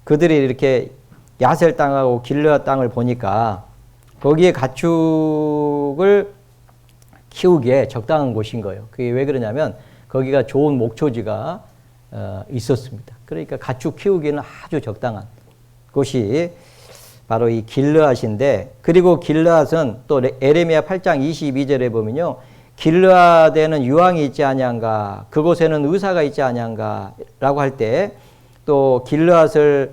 Speaker 1: 그들이 이렇게 야셀 땅하고 길르앗 땅을 보니까 거기에 가축을 키우기에 적당한 곳인 거예요. 그게 왜 그러냐면 거기가 좋은 목초지가 있었습니다. 그러니까 가축 키우기는 아주 적당한 곳이 바로 이 길르앗인데, 그리고 길르앗은 또 에레미야 8장 22절에 보면요, 길르앗에는 유황이 있지 아니한가, 그곳에는 의사가 있지 아니한가 라고 할 때 또 길르앗을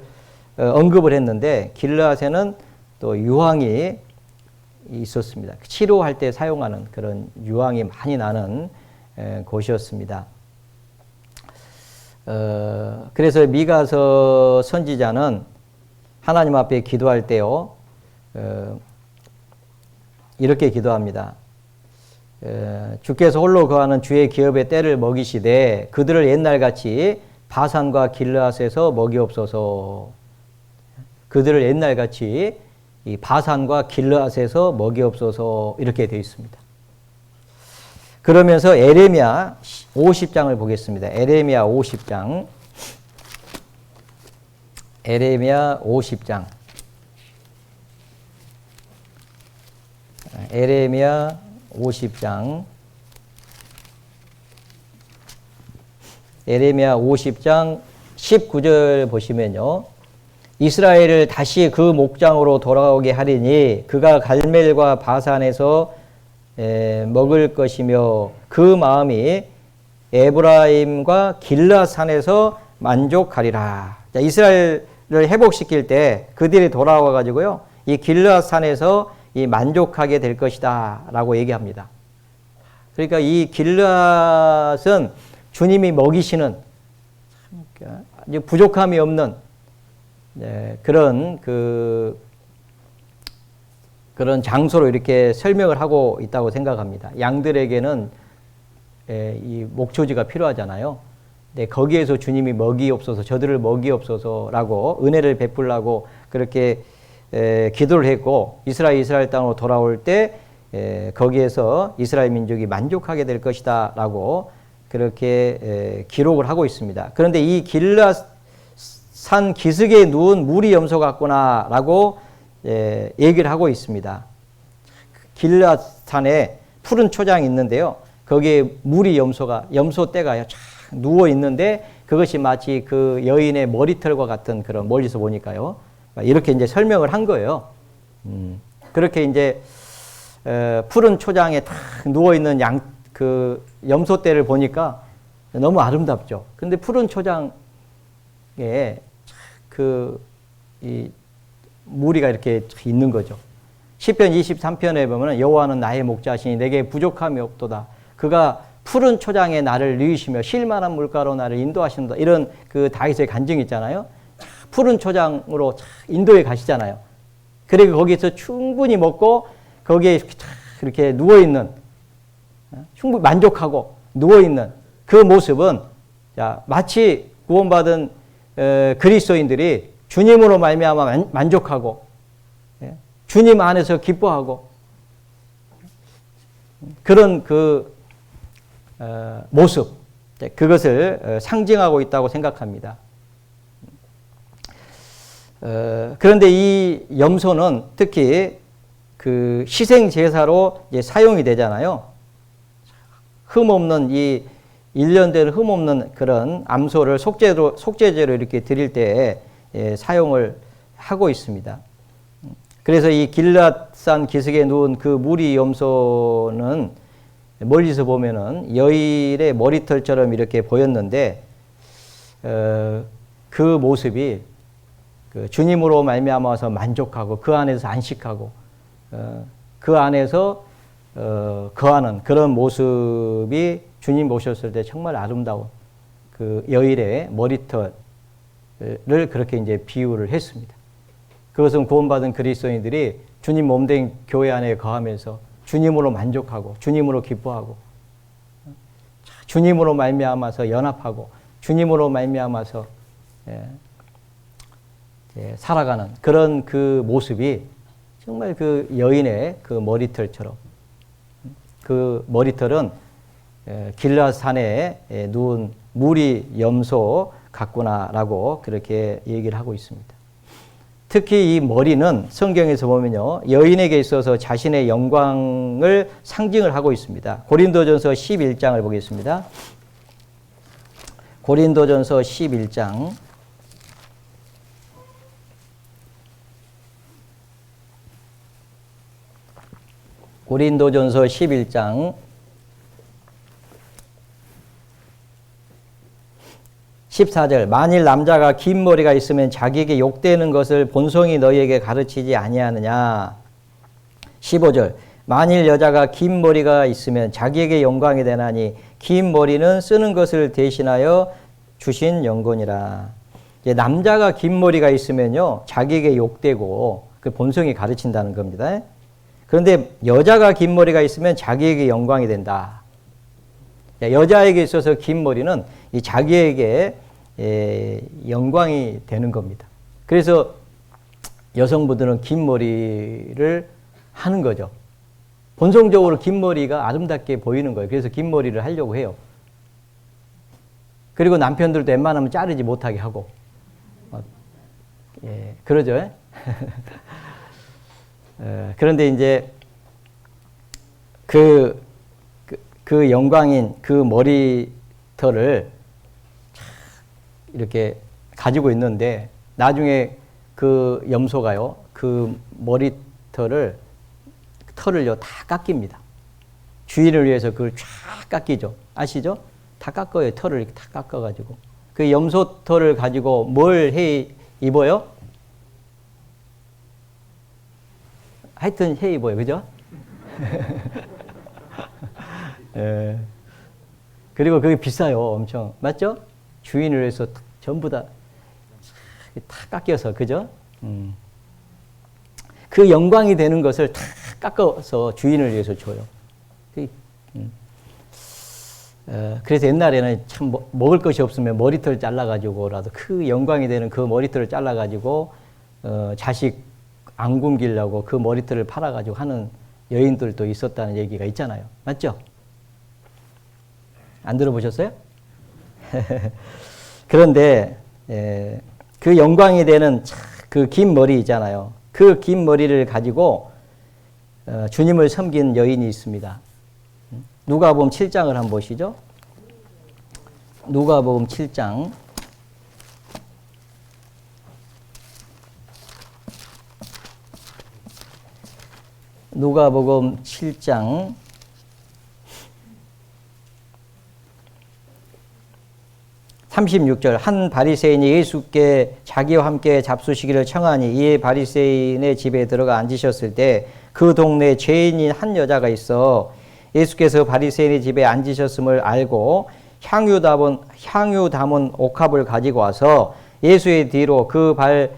Speaker 1: 언급을 했는데 길르앗에는 또 유황이 있었습니다. 치료할 때 사용하는 그런 유황이 많이 나는 곳이었습니다. 그래서 미가서 선지자는 하나님 앞에 기도할 때요, 이렇게 기도합니다. 주께서 홀로 거하는 주의 기업의 때를 먹이시되 그들을 옛날같이 바산과 길르앗에서 먹이옵소서. 그들을 옛날같이 이 바산과 길르앗에서 먹이옵소서, 이렇게 되어 있습니다. 그러면서 에레미야 50장을 보겠습니다. 에레미야 50장. 에레미야 50장. 에레미야 50장. 에레미야 50장 19절 보시면요, 이스라엘을 다시 그 목장으로 돌아오게 하리니 그가 갈멜과 바산에서 먹을 것이며 그 마음이 에브라임과 길르앗 산에서 만족하리라. 자, 이스라엘을 회복시킬 때 그들이 돌아와 가지고요, 이 길르앗 산에서 이 만족하게 될 것이다 라고 얘기합니다. 그러니까 이 길르앗은 주님이 먹이시는 아주 부족함이 없는 그런 그런 장소로 이렇게 설명을 하고 있다고 생각합니다. 양들에게는 이 목초지가 필요하잖아요. 네, 거기에서 주님이 먹이옵소서, 저들을 먹이옵소서라고 은혜를 베풀라고 그렇게 기도를 했고, 이스라엘 땅으로 돌아올 때 거기에서 이스라엘 민족이 만족하게 될 것이다 라고 그렇게 기록을 하고 있습니다. 그런데 이 길르앗 산 기슭에 누운 무리 염소 같구나 라고 얘기를 하고 있습니다. 길르앗 산에 푸른 초장이 있는데요, 거기에 무리 염소 떼가 쫙 누워 있는데 그것이 마치 그 여인의 머리털과 같은, 그런, 멀리서 보니까요, 이렇게 이제 설명을 한 거예요. 그렇게 이제 푸른 초장에 탁 누워 있는 그 염소 떼를 보니까 너무 아름답죠. 근데 푸른 초장에 이 무리가 이렇게 있는 거죠. 시편 23편에 보면 여호와는 나의 목자시니 내게 부족함이 없도다. 그가 푸른 초장에 나를 누이시며 쉴만한 물가로 나를 인도하신다. 이런 그 다윗의 간증이 있잖아요. 푸른 초장으로 인도에 가시잖아요. 그리고 거기서 충분히 먹고 거기에 이렇게 누워있는, 충분히 만족하고 누워있는 그 모습은 마치 구원받은 그리스도인들이 주님으로 말미암아 만족하고 주님 안에서 기뻐하고 그런 그 모습, 그것을 상징하고 있다고 생각합니다. 그런데 이 염소는 특히 그 희생 제사로 사용이 되잖아요. 흠없는 이 일련된 흠없는 그런 암소를 속죄제로 이렇게 드릴 때 사용을 하고 있습니다. 그래서 이 길앗산 기슭에 누운 그 무리 염소는 멀리서 보면은 여인의 머리털처럼 이렇게 보였는데 그 모습이 그 주님으로 말미암아서 만족하고 그 안에서 안식하고 그 안에서 거하는 그런 모습이 주님 오셨을 때 정말 아름다운 그 여인의 머리털을 그렇게 이제 비유를 했습니다. 그것은 구원받은 그리스도인들이 주님 몸된 교회 안에 거하면서 주님으로 만족하고 주님으로 기뻐하고 주님으로 말미암아서 연합하고 주님으로 말미암아서 살아가는 그런 그 모습이 정말 그 여인의 그 머리털처럼, 그 머리털은 길앗산에 누운 무리 염소 같구나라고 그렇게 얘기를 하고 있습니다. 특히 이 머리는 성경에서 보면요, 여인에게 있어서 자신의 영광을 상징을 하고 있습니다. 고린도전서 11장을 보겠습니다. 고린도전서 11장. 고린도전서 11장 14절. 만일 남자가 긴 머리가 있으면 자기에게 욕되는 것을 본성이 너희에게 가르치지 아니하느냐. 15절. 만일 여자가 긴 머리가 있으면 자기에게 영광이 되나니 긴 머리는 쓰는 것을 대신하여 주신 영권이라. 남자가 긴 머리가 있으면요, 자기에게 욕되고 그 본성이 가르친다는 겁니다. 그런데 여자가 긴 머리가 있으면 자기에게 영광이 된다. 여자에게 있어서 긴 머리는 이 자기에게 영광이 되는 겁니다. 그래서 여성분들은 긴 머리를 하는 거죠. 본성적으로 긴 머리가 아름답게 보이는 거예요. 그래서 긴 머리를 하려고 해요. 그리고 남편들도 웬만하면 자르지 못하게 하고. 그러죠. 그런데 이제 그 영광인 그 머리털을 이렇게 가지고 있는데 나중에 그 염소가요, 그 머리털을요 다 깎입니다. 주인을 위해서 그걸 쫙 깎이죠. 아시죠? 다 깎아요. 털을 이렇게 다 깎아가지고. 그 염소털을 가지고 뭘 해 입어요? 하여튼 해 입어요. 그죠? 그리고 그게 비싸요. 엄청. 맞죠? 주인을 위해서 전부 다 깎여서. 그죠? 그 영광이 되는 것을 다 깎아서 주인을 위해서 줘요. 그래서 옛날에는 참 먹을 것이 없으면 머리털 잘라가지고라도 그 영광이 되는 그 머리털을 잘라가지고 자식 안 굶기려고 그 머리털을 팔아가지고 하는 여인들도 있었다는 얘기가 있잖아요. 맞죠? 안 들어보셨어요? 그런데 그 영광이 되는 그 긴 머리 있잖아요. 그 긴 머리를 가지고 주님을 섬긴 여인이 있습니다. 누가복음 7장을 한번 보시죠. 누가복음 7장. 누가복음 7장 36절. 한 바리새인이 예수께 자기와 함께 잡수시기를 청하니 이에 바리새인의 집에 들어가 앉으셨을 때 그 동네에 죄인인 한 여자가 있어 예수께서 바리새인의 집에 앉으셨음을 알고 향유 담은 옥합을 가지고 와서 예수의 뒤로 그 발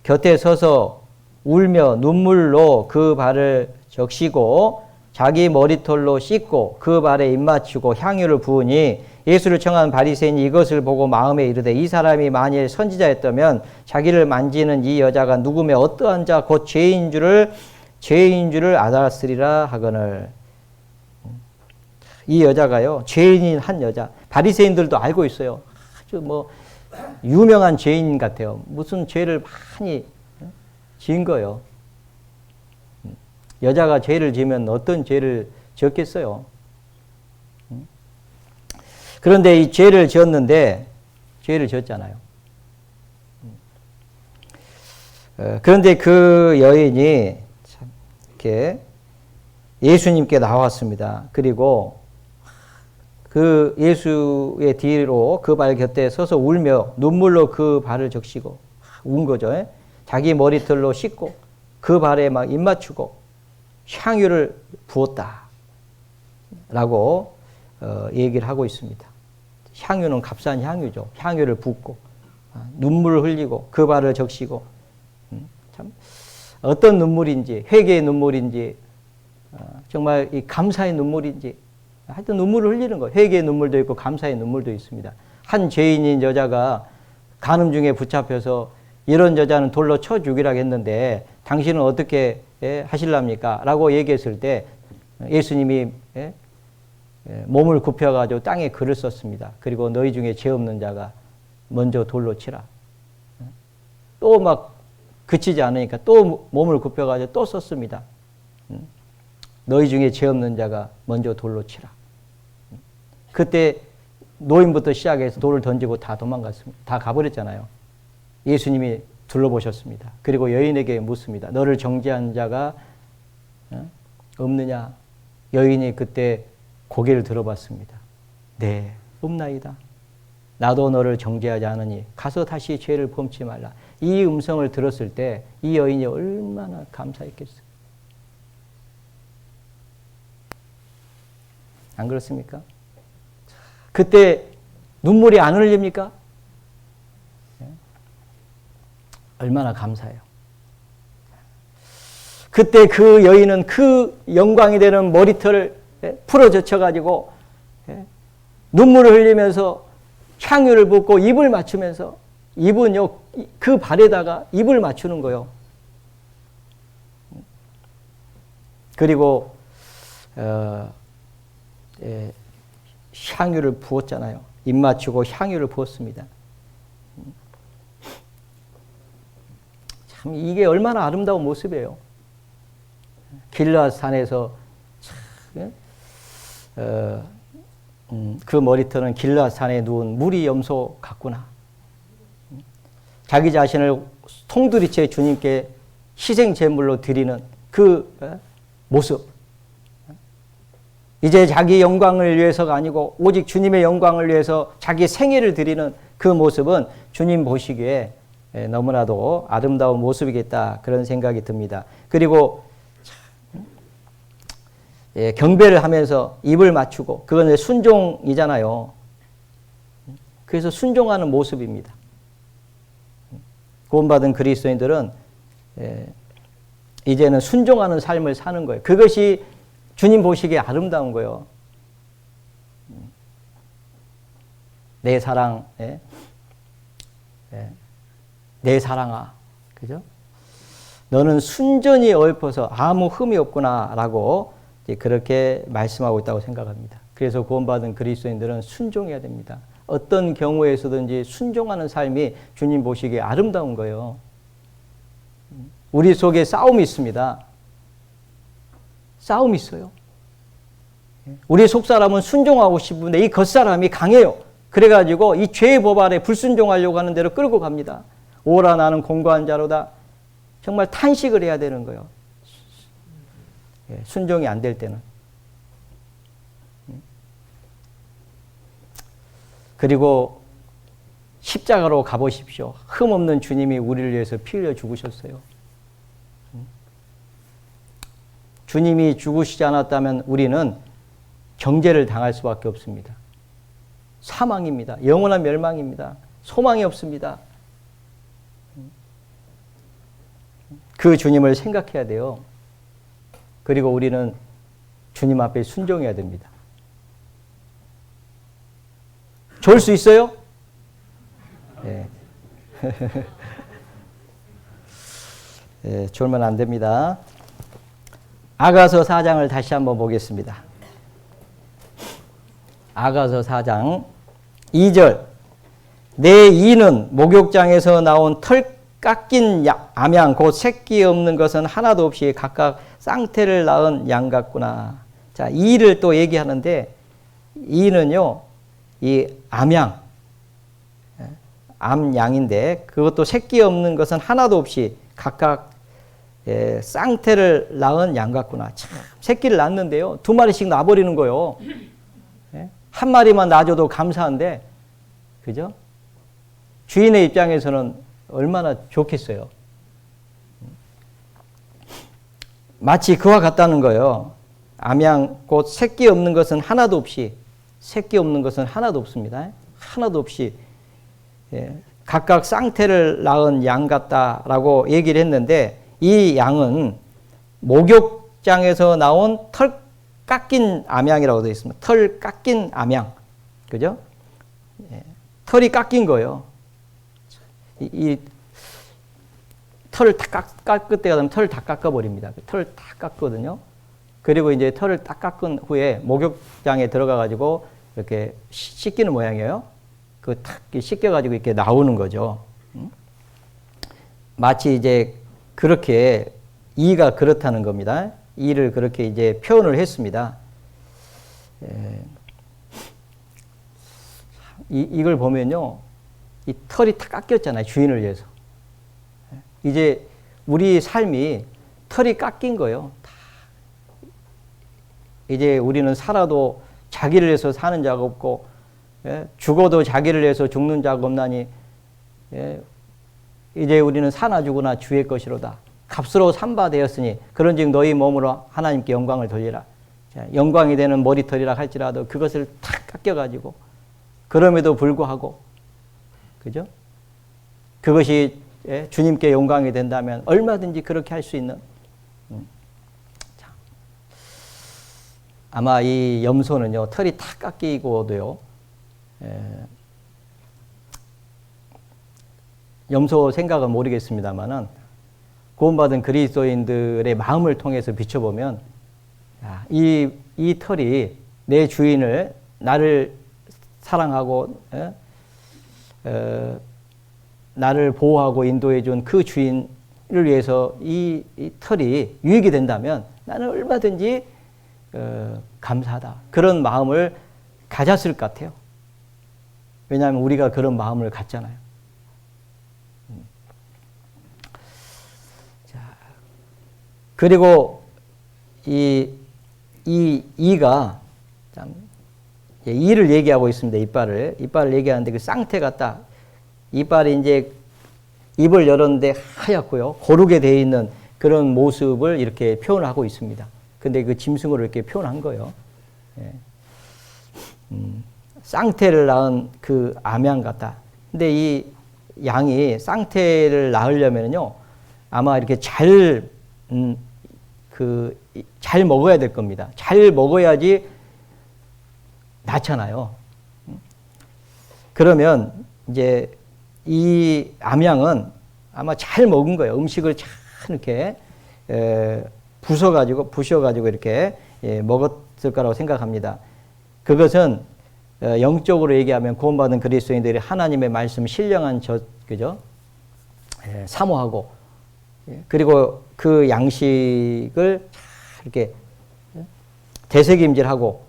Speaker 1: 곁에 서서 울며 눈물로 그 발을 적시고 자기 머리털로 씻고 그 발에 입맞추고 향유를 부으니 예수를 청한 바리새인이 이것을 보고 마음에 이르되 이 사람이 만일 선지자였다면 자기를 만지는 이 여자가 누구며 어떠한 자 곧 죄인 줄을 알았으리라 하거늘. 이 여자가요, 죄인인 한 여자. 바리새인들도 알고 있어요. 아주 유명한 죄인 같아요. 무슨 죄를 많이 지은 거예요. 여자가 죄를 지으면 어떤 죄를 지었겠어요. 그런데 이 죄를 지었잖아요. 그런데 그 여인이 참 이렇게 예수님께 나왔습니다. 그리고 그 예수의 뒤로 그 발 곁에 서서 울며 눈물로 그 발을 적시고 운 거죠. 자기 머리털로 씻고 그 발에 막 입맞추고 향유를 부었다 라고 얘기를 하고 있습니다. 향유는 값싼 향유죠. 향유를 붓고 눈물을 흘리고 그 발을 적시고 참 어떤 눈물인지, 회개의 눈물인지, 정말 이 감사의 눈물인지, 하여튼 눈물을 흘리는 거예요. 회개의 눈물도 있고 감사의 눈물도 있습니다. 한 죄인인 여자가 간음 중에 붙잡혀서 이런 여자는 돌로 쳐 죽이라고 했는데 당신은 어떻게 하실랍니까? 라고 얘기했을 때 예수님이 몸을 굽혀가지고 땅에 글을 썼습니다. 그리고 너희 중에 죄 없는 자가 먼저 돌로 치라. 또 막 그치지 않으니까 또 몸을 굽혀가지고 또 썼습니다. 너희 중에 죄 없는 자가 먼저 돌로 치라. 그때 노인부터 시작해서 돌을 던지고 다 도망갔습니다. 다 가버렸잖아요. 예수님이 둘러보셨습니다. 그리고 여인에게 묻습니다. 너를 정죄한 자가 없느냐? 여인이 그때 고개를 들어봤습니다. 네, 없나이다. 나도 너를 정죄하지 않으니 가서 다시 죄를 범치 말라. 이 음성을 들었을 때 이 여인이 얼마나 감사했겠어요. 안 그렇습니까? 그때 눈물이 안 흘립니까? 얼마나 감사해요. 그때 그 여인은 그 영광이 되는 머리털을 풀어젖혀가지고 눈물을 흘리면서 향유를 붓고 입을 맞추면서 입은요 그 발에다가 입을 맞추는 거요. 그리고 향유를 부었잖아요. 입 맞추고 향유를 부었습니다. 참 이게 얼마나 아름다운 모습이에요. 길르앗 산에서 그 머리털은 길르앗 산에 누운 무리 염소 같구나. 자기 자신을 통두리째 주님께 희생 제물로 드리는 그 모습. 이제 자기 영광을 위해서가 아니고 오직 주님의 영광을 위해서 자기 생애를 드리는 그 모습은 주님 보시기에 너무나도 아름다운 모습이겠다 그런 생각이 듭니다. 그리고 경배를 하면서 입을 맞추고 그건 순종이잖아요. 그래서 순종하는 모습입니다. 구원받은 그리스도인들은 이제는 순종하는 삶을 사는 거예요. 그것이 주님 보시기에 아름다운 거예요. 내 사랑, 내 사랑아, 그죠? 너는 순전히 엎어서 아무 흠이 없구나라고 그렇게 말씀하고 있다고 생각합니다. 그래서 구원받은 그리스도인들은 순종해야 됩니다. 어떤 경우에서든지 순종하는 삶이 주님 보시기에 아름다운 거예요. 우리 속에 싸움이 있습니다. 싸움이 있어요. 우리 속사람은 순종하고 싶은데 이 겉사람이 강해요. 그래가지고 이 죄의 법 아래 불순종하려고 하는 대로 끌고 갑니다. 오라 나는 공고한 자로다. 정말 탄식을 해야 되는 거예요. 순종이 안 될 때는. 그리고 십자가로 가보십시오. 흠없는 주님이 우리를 위해서 피 흘려 죽으셨어요. 주님이 죽으시지 않았다면 우리는 정죄를 당할 수밖에 없습니다. 사망입니다. 영원한 멸망입니다. 소망이 없습니다. 그 주님을 생각해야 돼요. 그리고 우리는 주님 앞에 순종해야 됩니다. 좋을 수 있어요? 네. 네, 졸면 안 됩니다. 아가서 4장을 다시 한번 보겠습니다. 아가서 4장 2절. 내 이는 목욕장에서 나온 털 깎인 암양 곧 새끼 없는 것은 하나도 없이 각각 쌍태를 낳은 양 같구나. 자, 이를 또 얘기하는데 이는요, 이 암양, 암양인데 그것도 새끼 없는 것은 하나도 없이 각각 쌍태를 낳은 양 같구나. 참, 새끼를 낳는데요, 2마리씩 낳아버리는 거예요. 한 마리만 낳아줘도 감사한데, 그죠? 주인의 입장에서는 얼마나 좋겠어요. 마치 그와 같다는 거예요. 암양 곧 새끼 없는 것은 하나도 없이, 새끼 없는 것은 하나도 없습니다. 하나도 없이 각각 쌍태를 낳은 양 같다라고 얘기를 했는데, 이 양은 목욕장에서 나온 털 깎인 암양이라고 되어 있습니다. 털 깎인 암양, 그죠? 털이 깎인 거예요. 이 털을 다 깎을 때가 되면 털을 다 깎아버립니다. 털을 다 깎거든요. 그리고 이제 털을 딱 깎은 후에 목욕장에 들어가가지고 이렇게 씻기는 모양이에요. 그 탁 씻겨가지고 이렇게 나오는 거죠. 마치 이제 그렇게 이가 그렇다는 겁니다. 이를 그렇게 이제 표현을 했습니다. 이걸 보면요, 이 털이 다 깎였잖아요. 주인을 위해서. 이제 우리 삶이 털이 깎인 거예요. 다. 이제 우리는 살아도 자기를 위해서 사는 자가 없고, 죽어도 자기를 위해서 죽는 자가 없나니, 이제 우리는 사나 죽으나 주의 것이로다. 값으로 삼바 되었으니 그런즉 너희 몸으로 하나님께 영광을 돌리라. 영광이 되는 머리털이라 할지라도 그것을 탁 깎여가지고, 그럼에도 불구하고, 그죠? 그것이 주님께 영광이 된다면 얼마든지 그렇게 할 수 있는. 자, 아마 이 염소는요, 털이 탁 깎이고도요, 염소 생각은 모르겠습니다만은, 구원받은 그리스도인들의 마음을 통해서 비춰보면, 이 털이 내 주인을, 나를 사랑하고 나를 보호하고 인도해 준 그 주인을 위해서 이 털이 유익이 된다면 나는 얼마든지 감사하다. 그런 마음을 가졌을 것 같아요. 왜냐하면 우리가 그런 마음을 갖잖아요. 자, 그리고 이가 참, 이를 얘기하고 있습니다. 이빨을 얘기하는데 그 쌍태 같다. 이빨이 이제 입을 열었는데 하얗고요, 고르게 되어 있는 그런 모습을 이렇게 표현하고 있습니다. 근데 그 짐승으로 이렇게 표현한 거예요. 쌍태를 낳은 그 암양 같다. 근데 이 양이 쌍태를 낳으려면요, 아마 이렇게 잘 먹어야 될 겁니다. 잘 먹어야지 낳잖아요. 그러면 이제 이 암양은 아마 잘 먹은 거예요. 음식을 잘 이렇게 부셔가지고 이렇게 먹었을 거라고 생각합니다. 그것은 영적으로 얘기하면 구원받은 그리스도인들이 하나님의 말씀 신령한 그죠? 사모하고, 그리고 그 양식을 이렇게 되새김질하고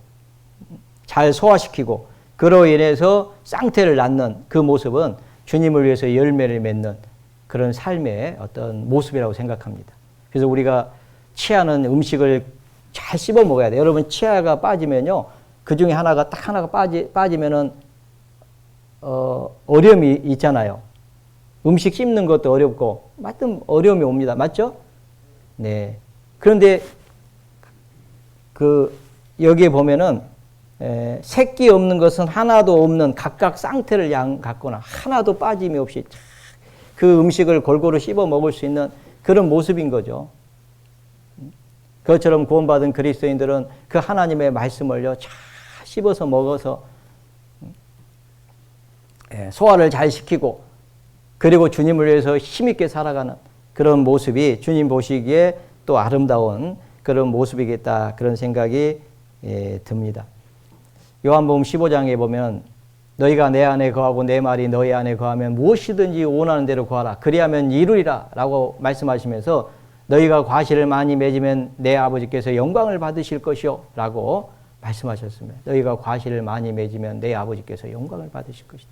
Speaker 1: 잘 소화시키고, 그로 인해서 쌍태를 낳는 그 모습은 주님을 위해서 열매를 맺는 그런 삶의 어떤 모습이라고 생각합니다. 그래서 우리가 치아는 음식을 잘 씹어 먹어야 돼요. 여러분, 치아가 빠지면요, 그 중에 하나가 빠지면은 어려움이 있잖아요. 음식 씹는 것도 어렵고, 하여튼 어려움이 옵니다. 맞죠? 네. 그런데 여기에 보면은 새끼 없는 것은 하나도 없는 각각 쌍태를 양 같거나 하나도 빠짐이 없이 그 음식을 골고루 씹어 먹을 수 있는 그런 모습인 거죠. 그것처럼 구원받은 그리스도인들은 그 하나님의 말씀을요, 잘 씹어서 먹어서 소화를 잘 시키고 그리고 주님을 위해서 힘있게 살아가는 그런 모습이 주님 보시기에 또 아름다운 그런 모습이겠다, 그런 생각이 듭니다. 요한복음 15장에 보면 너희가 내 안에 거하고 내 말이 너희 안에 거하면 무엇이든지 원하는 대로 구하라 그리하면 이루리라 라고 말씀하시면서 너희가 과실을 많이 맺으면 내 아버지께서 영광을 받으실 것이요 라고 말씀하셨습니다. 너희가 과실을 많이 맺으면 내 아버지께서 영광을 받으실 것이다.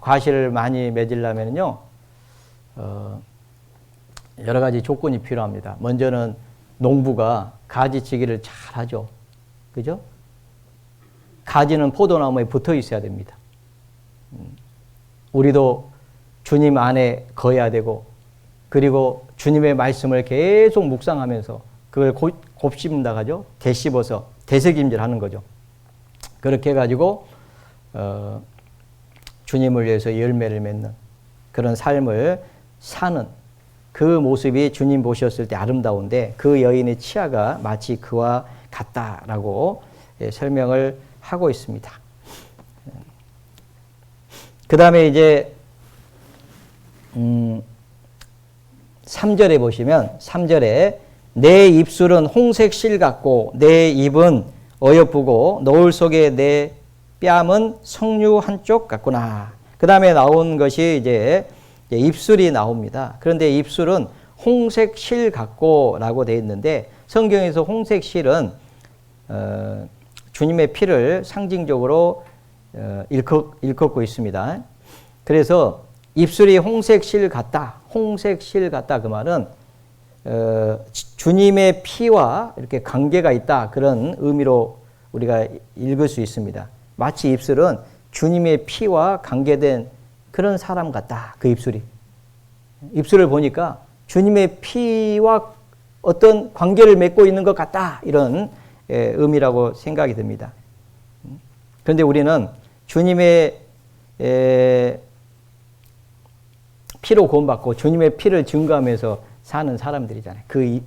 Speaker 1: 과실을 많이 맺으려면요, 여러 가지 조건이 필요합니다. 먼저는 농부가 가지치기를 잘 하죠. 그죠? 가지는 포도나무에 붙어 있어야 됩니다. 우리도 주님 안에 거해야 되고, 그리고 주님의 말씀을 계속 묵상하면서 그걸 곱씹는다 하죠. 되씹어서 되새김질 하는 거죠. 그렇게 해가지고 주님을 위해서 열매를 맺는 그런 삶을 사는 그 모습이 주님 보셨을 때 아름다운데 그 여인의 치아가 마치 그와 같다라고 설명을 하고 있습니다. 그 다음에 이제 3절에 보시면 3절에 내 입술은 홍색 실 같고 내 입은 어여쁘고 노을 속에 내 뺨은 석류 한쪽 같구나. 그 다음에 나온 것이 이제 입술이 나옵니다. 그런데 입술은 홍색 실 같고 라고 되어 있는데 성경에서 홍색 실은 주님의 피를 상징적으로 일컫고 있습니다. 그래서 입술이 홍색 실 같다. 홍색 실 같다. 그 말은 주님의 피와 이렇게 관계가 있다. 그런 의미로 우리가 읽을 수 있습니다. 마치 입술은 주님의 피와 관계된 그런 사람 같다. 그 입술이. 입술을 보니까 주님의 피와 어떤 관계를 맺고 있는 것 같다. 이런 의미라고 생각이 듭니다. 그런데 우리는 주님의 피로 구원받고 주님의 피를 증거하면서 사는 사람들이잖아요. 그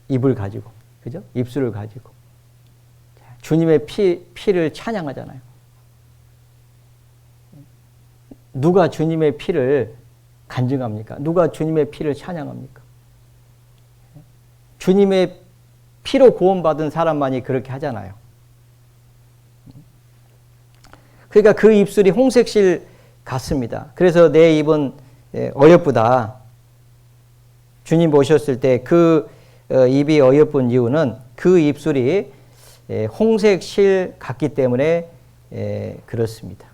Speaker 1: 입을 가지고, 그죠? 입술을 가지고. 주님의 피를 찬양하잖아요. 누가 주님의 피를 간증합니까? 누가 주님의 피를 찬양합니까? 주님의 피로 구원받은 사람만이 그렇게 하잖아요. 그러니까 그 입술이 홍색실 같습니다. 그래서 내 입은 어여쁘다. 주님 보셨을 때 그 입이 어여쁜 이유는 그 입술이 홍색실 같기 때문에 그렇습니다.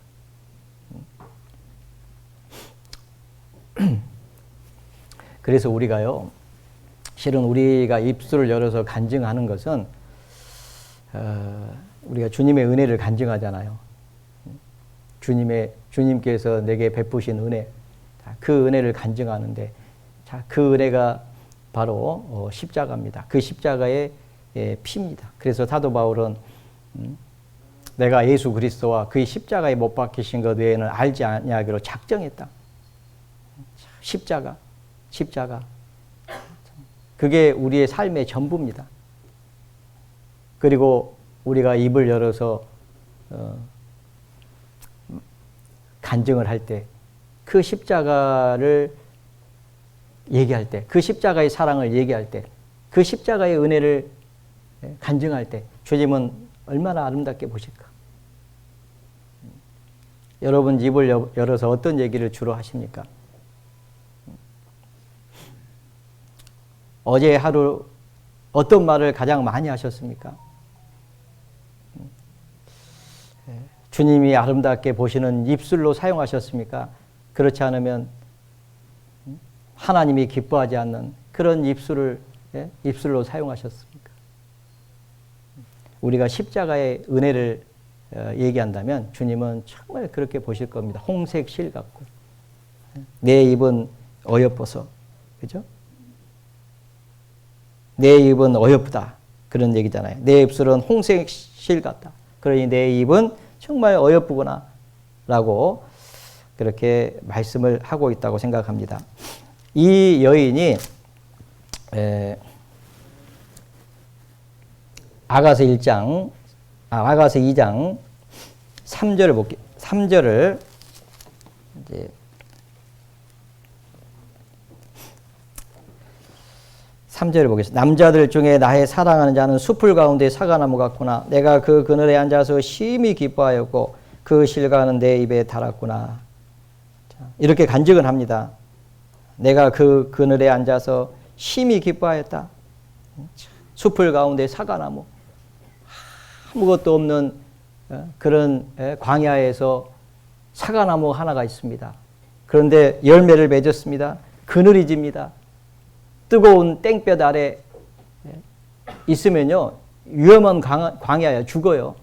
Speaker 1: 그래서 우리가요, 실은 우리가 입술을 열어서 간증하는 것은 우리가 주님의 은혜를 간증하잖아요. 주님께서 내게 베푸신 은혜, 그 은혜를 간증하는데, 그 은혜가 바로 십자가입니다. 그 십자가의 피입니다. 그래서 사도 바울은 내가 예수 그리스도와 그의 십자가에 못 박히신 것 외에는 알지 아니하기로 작정했다. 십자가. 그게 우리의 삶의 전부입니다. 그리고 우리가 입을 열어서 간증을 할 때, 그 십자가를 얘기할 때, 그 십자가의 사랑을 얘기할 때, 그 십자가의 은혜를 간증할 때 주님은 얼마나 아름답게 보실까? 여러분 입을 열어서 어떤 얘기를 주로 하십니까? 어제 하루 어떤 말을 가장 많이 하셨습니까? 주님이 아름답게 보시는 입술로 사용하셨습니까? 그렇지 않으면 하나님이 기뻐하지 않는 그런 입술로 사용하셨습니까? 우리가 십자가의 은혜를 얘기한다면 주님은 정말 그렇게 보실 겁니다. 홍색 실 같고 내 입은 어여뻐서, 그죠? 내 입은 어여쁘다, 그런 얘기잖아요. 내 입술은 홍색 실 같다. 그러니 내 입은 정말 어여쁘구나 라고 그렇게 말씀을 하고 있다고 생각합니다. 이 여인이 아가서 2장 3절을 볼게요. 3절을 이제 3절을 보겠습니다. 남자들 중에 나의 사랑하는 자는 숲을 가운데 사과나무 같구나. 내가 그 그늘에 앉아서 심히 기뻐하였고 그 실과는 내 입에 달았구나. 이렇게 간증을 합니다. 내가 그 그늘에 앉아서 심히 기뻐하였다. 숲을 가운데 사과나무, 아무것도 없는 그런 광야에서 사과나무 하나가 있습니다. 그런데 열매를 맺었습니다. 그늘이 집니다. 뜨거운 땡볕 아래 있으면요, 위험한 광야야, 죽어요.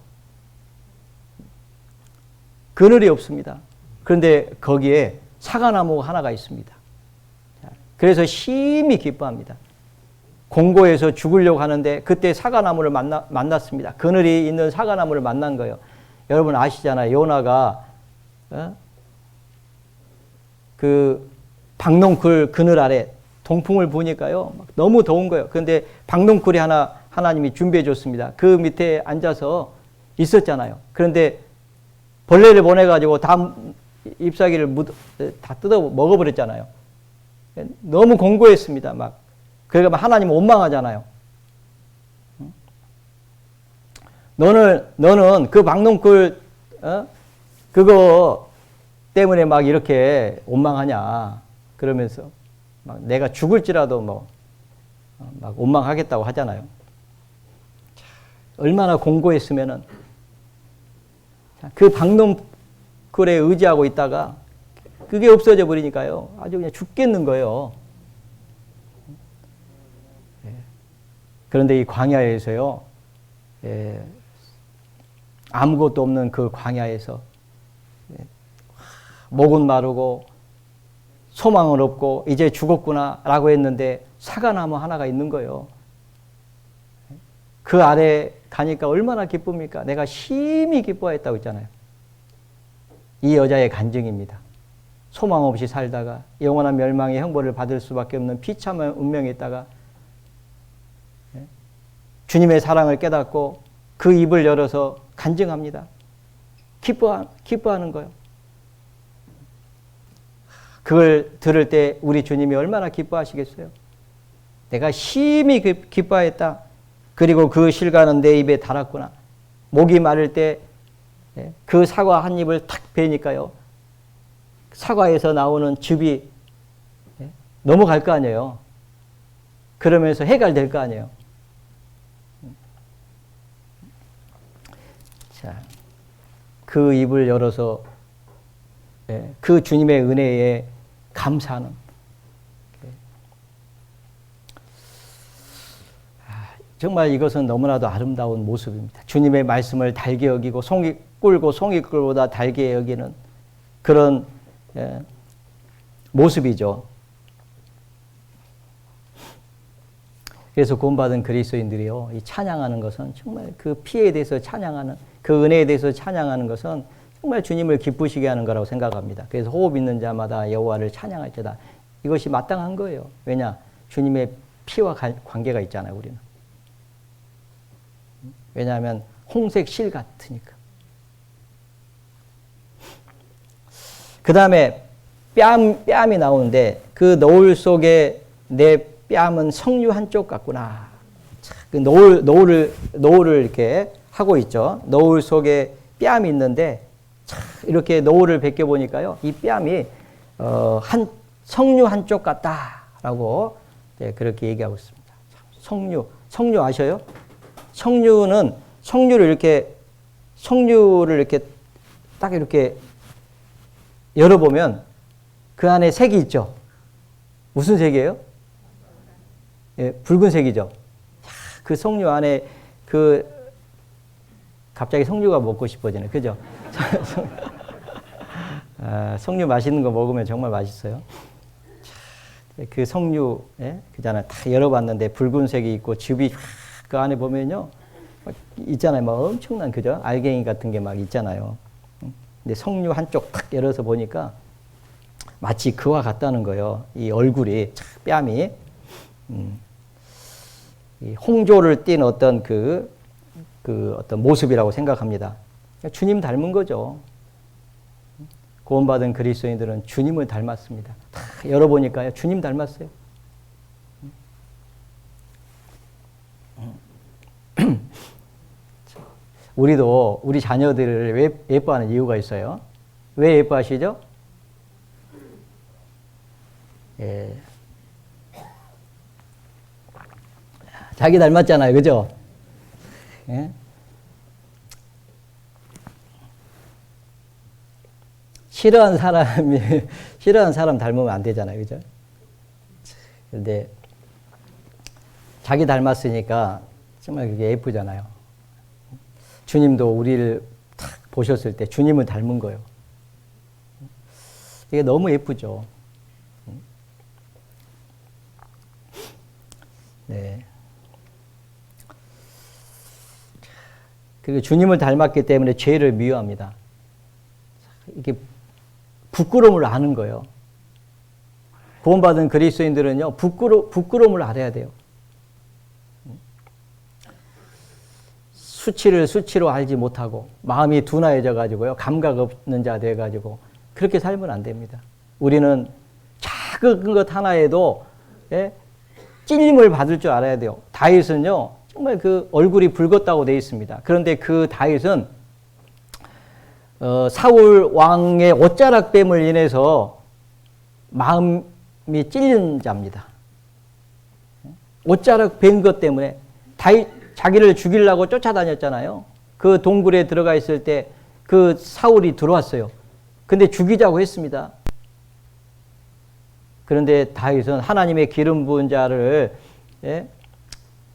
Speaker 1: 그늘이 없습니다. 그런데 거기에 사과나무 하나가 있습니다. 그래서 심히 기뻐합니다. 공고에서 죽으려고 하는데 그때 사과나무를 만났습니다. 그늘이 있는 사과나무를 만난 거예요. 여러분 아시잖아요. 요나가 그 박농쿨 그늘 아래 동풍을 부니까요, 너무 더운 거예요. 그런데 박농쿨이 하나님이 준비해 줬습니다. 그 밑에 앉아서 있었잖아요. 그런데 벌레를 보내가지고 다 잎사귀를 다 뜯어 먹어버렸잖아요. 너무 공고했습니다. 그러니까 하나님은 원망하잖아요. 너는 그 박농쿨 그거 때문에 이렇게 원망하냐 그러면서 내가 죽을지라도 원망하겠다고 하잖아요. 얼마나 공고했으면은 그 박농쿨에 의지하고 있다가 그게 없어져 버리니까요, 아주 그냥 죽겠는 거예요. 그런데 이 광야에서요, 아무것도 없는 그 광야에서 목은 마르고 소망은 없고 이제 죽었구나 라고 했는데 사과나무 하나가 있는 거예요. 그 아래 가니까 얼마나 기쁩니까? 내가 심히 기뻐했다고 했잖아요. 이 여자의 간증입니다. 소망 없이 살다가 영원한 멸망의 형벌을 받을 수밖에 없는 비참한 운명에 있다가 주님의 사랑을 깨닫고 그 입을 열어서 간증합니다. 기뻐하는 거예요. 그걸 들을 때 우리 주님이 얼마나 기뻐하시겠어요? 내가 심히 기뻐했다. 그리고 그 실과는 내 입에 달았구나. 목이 마를 때 그 사과 한 입을 탁 베니까요, 사과에서 나오는 즙이 넘어갈 거 아니에요. 그러면서 해결될 거 아니에요. 자, 그 입을 열어서 그 주님의 은혜에 감사하는, 정말 이것은 너무나도 아름다운 모습입니다. 주님의 말씀을 달게 여기고 송이 꿀고 송이꿀보다 달게 여기는 그런 모습이죠. 그래서 구원받은 그리스도인들이요, 이 찬양하는 것은 정말 그 피에 대해서 찬양하는, 그 은혜에 대해서 찬양하는 것은 정말 주님을 기쁘시게 하는 거라고 생각합니다. 그래서 호흡 있는 자마다 여호와를 찬양할지어다. 이것이 마땅한 거예요. 왜냐? 주님의 피와 관계가 있잖아요, 우리는. 왜냐하면 홍색 실 같으니까. 그 다음에 뺨이 나오는데 그 노을 속에 내 뺨은 석류 한쪽 같구나. 그 노을을 이렇게 하고 있죠. 노을 속에 뺨이 있는데 이렇게 노을을 벗겨보니까요, 이 뺨이 석류 한쪽 같다라고 그렇게 얘기하고 있습니다. 석류 아셔요? 석류를 이렇게 딱 이렇게 열어보면 그 안에 색이 있죠. 무슨 색이에요? 예, 붉은색이죠. 그 석류 안에 갑자기 석류가 먹고 싶어지네, 그죠? 석류 맛있는 거 먹으면 정말 맛있어요. 그 석류, 그잖아요. 다 열어봤는데 붉은색이 있고 즙이 그 안에 보면요, 있잖아요. 막 엄청난, 그죠? 알갱이 같은 게 막 있잖아요. 근데 성류 한쪽 탁 열어서 보니까 마치 그와 같다는 거예요. 이 얼굴이, 뺨이. 이 홍조를 띤 어떤 어떤 모습이라고 생각합니다. 주님 닮은 거죠. 구원받은 그리스도인들은 주님을 닮았습니다. 다 열어보니까요, 주님 닮았어요. 우리도 우리 자녀들을 왜 예뻐하는 이유가 있어요. 왜 예뻐하시죠? 예. 자기 닮았잖아요. 그죠? 예? 싫어하는 사람 닮으면 안 되잖아요. 그죠? 근데 자기 닮았으니까 정말 그게 예쁘잖아요. 주님도 우리를 탁 보셨을 때 주님을 닮은 거예요. 이게 너무 예쁘죠. 네. 그리고 주님을 닮았기 때문에 죄를 미워합니다. 이게 부끄러움을 아는 거예요. 구원받은 그리스도인들은요, 부끄러움을 알아야 돼요. 수치를 수치로 알지 못하고 마음이 둔하여져 가지고요, 감각 없는 자 돼 가지고 그렇게 살면 안 됩니다. 우리는 작은 것 하나에도 찔림을 받을 줄 알아야 돼요. 다윗은요, 정말 그 얼굴이 붉었다고 되어 있습니다. 그런데 그 다윗은 사울 왕의 옷자락뱀을 인해서 마음이 찔린 자입니다. 옷자락 뱀 것 때문에 다윗 자기를 죽이려고 쫓아다녔잖아요. 그 동굴에 들어가 있을 때 그 사울이 들어왔어요. 근데 죽이자고 했습니다. 그런데 다윗은 하나님의 기름 부은 자를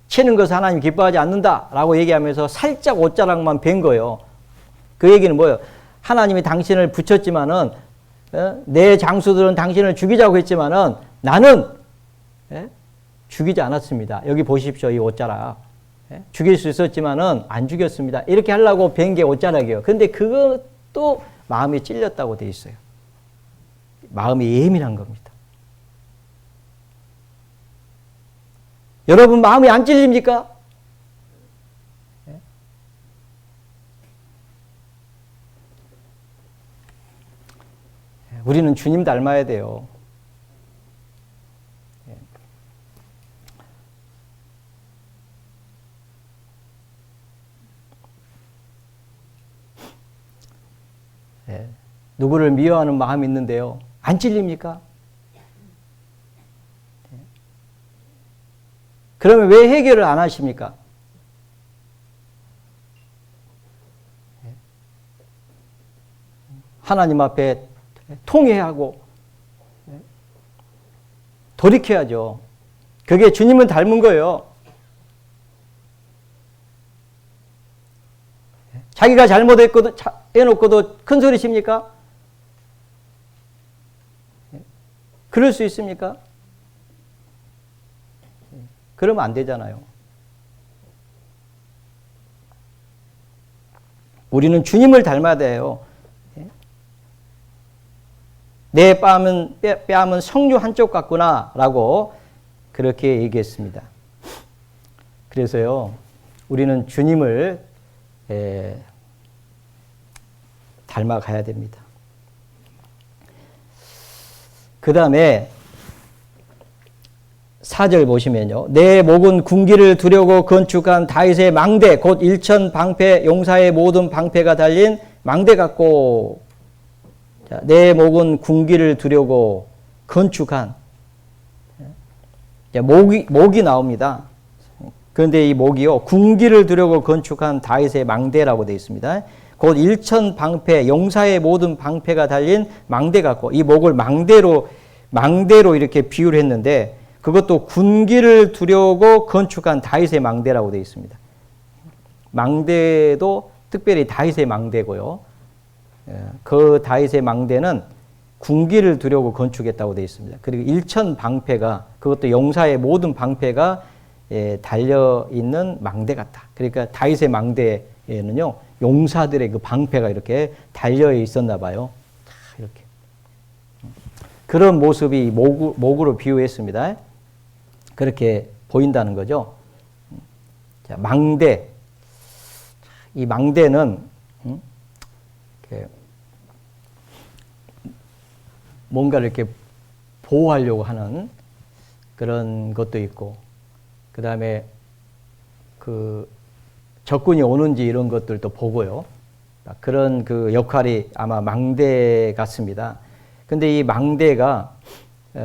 Speaker 1: 치는 것을 하나님 기뻐하지 않는다라고 얘기하면서 살짝 옷자락만 벤 거예요. 그 얘기는 뭐예요? 하나님이 당신을 붙였지만은 내 장수들은 당신을 죽이자고 했지만은 나는 죽이지 않았습니다. 여기 보십시오. 이 옷자락. 죽일 수 있었지만은 안 죽였습니다. 이렇게 하려고 벤 게 옷자락이에요. 근데 그것도 마음이 찔렸다고 돼 있어요. 마음이 예민한 겁니다. 여러분 마음이 안 찔립니까? 우리는 주님 닮아야 돼요. 누구를 미워하는 마음이 있는데요. 안 찔립니까? 그러면 왜 해결을 안 하십니까? 하나님 앞에 통회하고 돌이켜야죠. 그게 주님을 닮은 거예요. 자기가 잘못해놓고도 큰 소리 칩니까? 그럴 수 있습니까? 그러면 안 되잖아요. 우리는 주님을 닮아야 돼요. 내 뺨은 성류 한쪽 같구나 라고 그렇게 얘기했습니다. 그래서요, 우리는 주님을 닮아가야 됩니다. 그 다음에 4절 보시면요. 내 목은 군기를 두려고 건축한 다윗의 망대 곧 일천 방패 용사의 모든 방패가 달린 망대 같고, 자, 내 목은 군기를 두려고 건축한, 목이 나옵니다. 그런데 이 목이요, 군기를 두려고 건축한 다윗의 망대라고 되어 있습니다. 곧 일천 방패 용사의 모든 방패가 달린 망대 같고, 이 목을 망대로 이렇게 비유를 했는데, 그것도 군기를 두려고 건축한 다윗의 망대라고 되어 있습니다. 망대도 특별히 다윗의 망대고요. 그 다윗의 망대는 군기를 두려고 건축했다고 되어 있습니다. 그리고 일천 방패가, 그것도 용사의 모든 방패가 달려 있는 망대 같다. 그러니까 다윗의 망대에는요 용사들의 그 방패가 이렇게 달려 있었나 봐요. 이렇게 그런 모습이 목으로 비유했습니다. 그렇게 보인다는 거죠. 자, 망대. 이 망대는 뭔가 이렇게 보호하려고 하는 그런 것도 있고, 그 다음에 그 적군이 오는지 이런 것들도 보고요. 그런 그 역할이 아마 망대 같습니다. 근데 이 망대가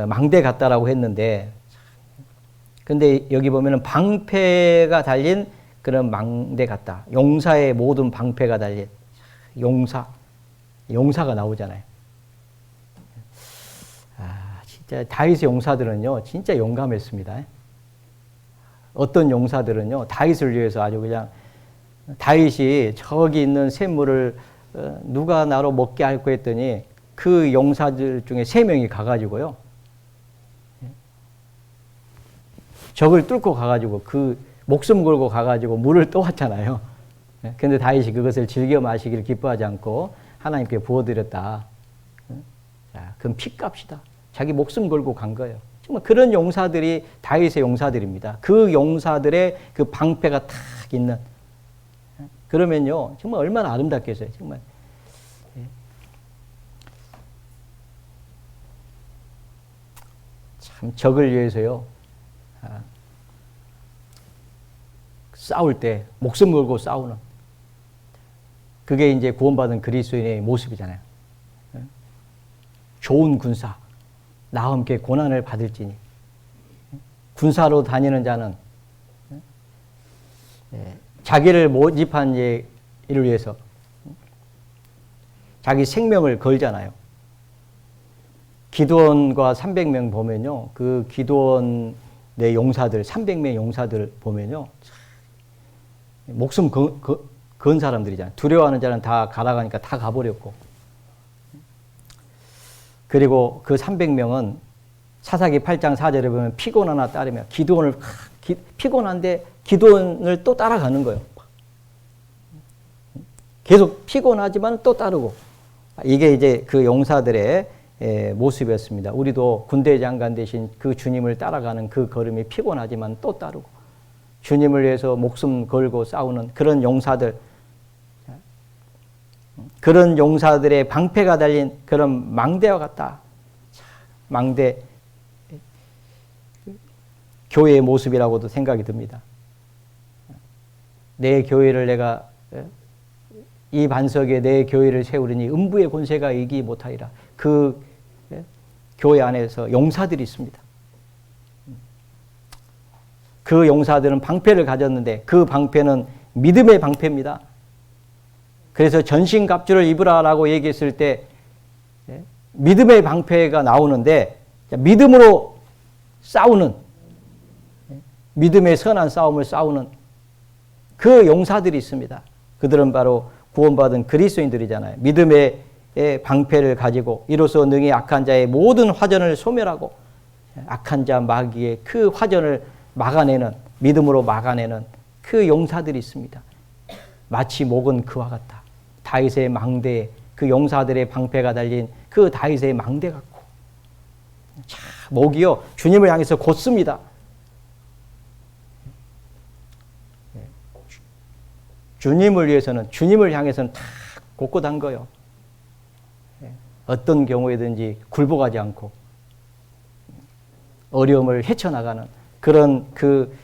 Speaker 1: 망대 같다라고 했는데, 근데 여기 보면은 방패가 달린 그런 망대 같다. 용사의 모든 방패가 달린 용사가 나오잖아요. 진짜 다윗의 용사들은요, 진짜 용감했습니다. 어떤 용사들은요, 다윗을 위해서 아주 그냥 다윗이 저기 있는 샘물을 누가 나로 먹게 할까 했더니 그 용사들 중에 3명이 가가지고요, 적을 뚫고 가가지고 그 목숨 걸고 가가지고 물을 떠왔잖아요. 근데 다윗이 그것을 즐겨 마시기를 기뻐하지 않고 하나님께 부어드렸다. 자, 그럼 핏값이다. 자기 목숨 걸고 간 거예요. 정말 그런 용사들이 다윗의 용사들입니다. 그 용사들의 그 방패가 탁 있는. 그러면요, 정말 얼마나 아름답겠어요. 정말. 참 적을 위해서요. 싸울 때 목숨 걸고 싸우는, 그게 이제 구원받은 그리스도인의 모습이잖아요. 좋은 군사, 나와 함께 고난을 받을지니. 군사로 다니는 자는 자기를 모집한 일을 위해서 자기 생명을 걸잖아요. 기드온과 300명 보면요, 그 기드온의 용사들, 300명의 용사들 보면요, 목숨 건 사람들이잖아요. 두려워하는 자는 다 가라가니까 다 가버렸고, 그리고 그 300명은 사사기 8장 4절에 보면 피곤하나 따르며 기드온을 피곤한데 기드온을 또 따라가는 거예요. 계속 피곤하지만 또 따르고, 이게 이제 그 용사들의 모습이었습니다. 우리도 군대 장관 대신 그 주님을 따라가는 그 걸음이 피곤하지만 또 따르고, 주님을 위해서 목숨 걸고 싸우는 그런 용사들, 그런 용사들의 방패가 달린 그런 망대와 같다. 망대, 교회의 모습이라고도 생각이 듭니다. 내 교회를 내가, 이 반석에 내 교회를 세우리니 음부의 권세가 이기지 못하리라. 그 교회 안에서 용사들이 있습니다. 그 용사들은 방패를 가졌는데 그 방패는 믿음의 방패입니다. 그래서 전신갑주를 입으라라고 얘기했을 때 믿음의 방패가 나오는데, 믿음으로 싸우는, 믿음의 선한 싸움을 싸우는 그 용사들이 있습니다. 그들은 바로 구원받은 그리스도인들이잖아요. 믿음의 방패를 가지고 이로써 능히 악한 자의 모든 화전을 소멸하고 악한 자 마귀의 그 화전을 막아내는, 믿음으로 막아내는 그 용사들이 있습니다. 마치 목은 그와 같다. 다윗의 망대에 그 용사들의 방패가 달린 그 다윗의 망대 같고, 자, 목이요 주님을 향해서 곧습니다. 주님을 위해서는, 주님을 향해서는 다 곧곧한 거요. 어떤 경우에든지 굴복하지 않고 어려움을 헤쳐나가는 그런 그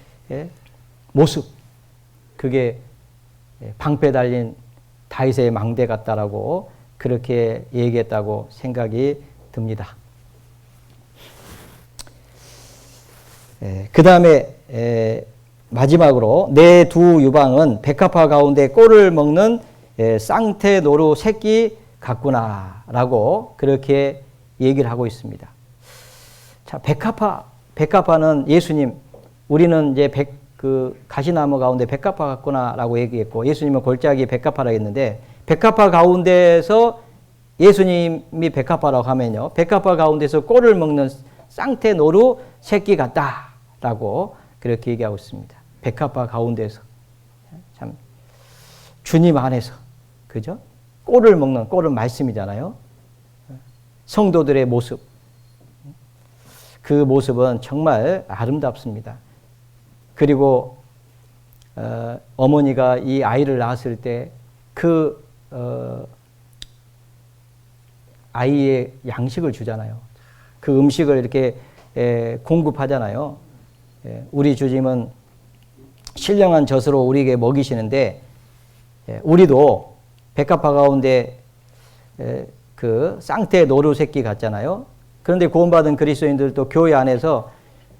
Speaker 1: 모습, 그게 방패 달린 다윗의 망대 같다라고 그렇게 얘기했다고 생각이 듭니다. 그 다음에 마지막으로 내 두 유방은 백합화 가운데 꼴을 먹는 쌍태 노루 새끼 같구나 라고 그렇게 얘기를 하고 있습니다. 자, 백합화는 예수님, 우리는 이제 그 가시나무 가운데 백합화 같구나 라고 얘기했고, 예수님은 골짜기 백합화라고 했는데, 백합화 가운데서 예수님이 백합화라고 하면요, 백합화 가운데서 꼴을 먹는 쌍태 노루 새끼 같다 라고 그렇게 얘기하고 있습니다. 백합화 가운데서 참 주님 안에서, 그죠? 꼴을 먹는, 꼴은 말씀이잖아요. 성도들의 모습, 그 모습은 정말 아름답습니다. 그리고 어머니가 이 아이를 낳았을 때 그 아이의 양식을 주잖아요. 그 음식을 이렇게 공급하잖아요. 우리 주님은 신령한 젖으로 우리에게 먹이시는데, 우리도 백합화 가운데 그 쌍태 노루 새끼 같잖아요. 그런데 구원받은 그리스도인들도 교회 안에서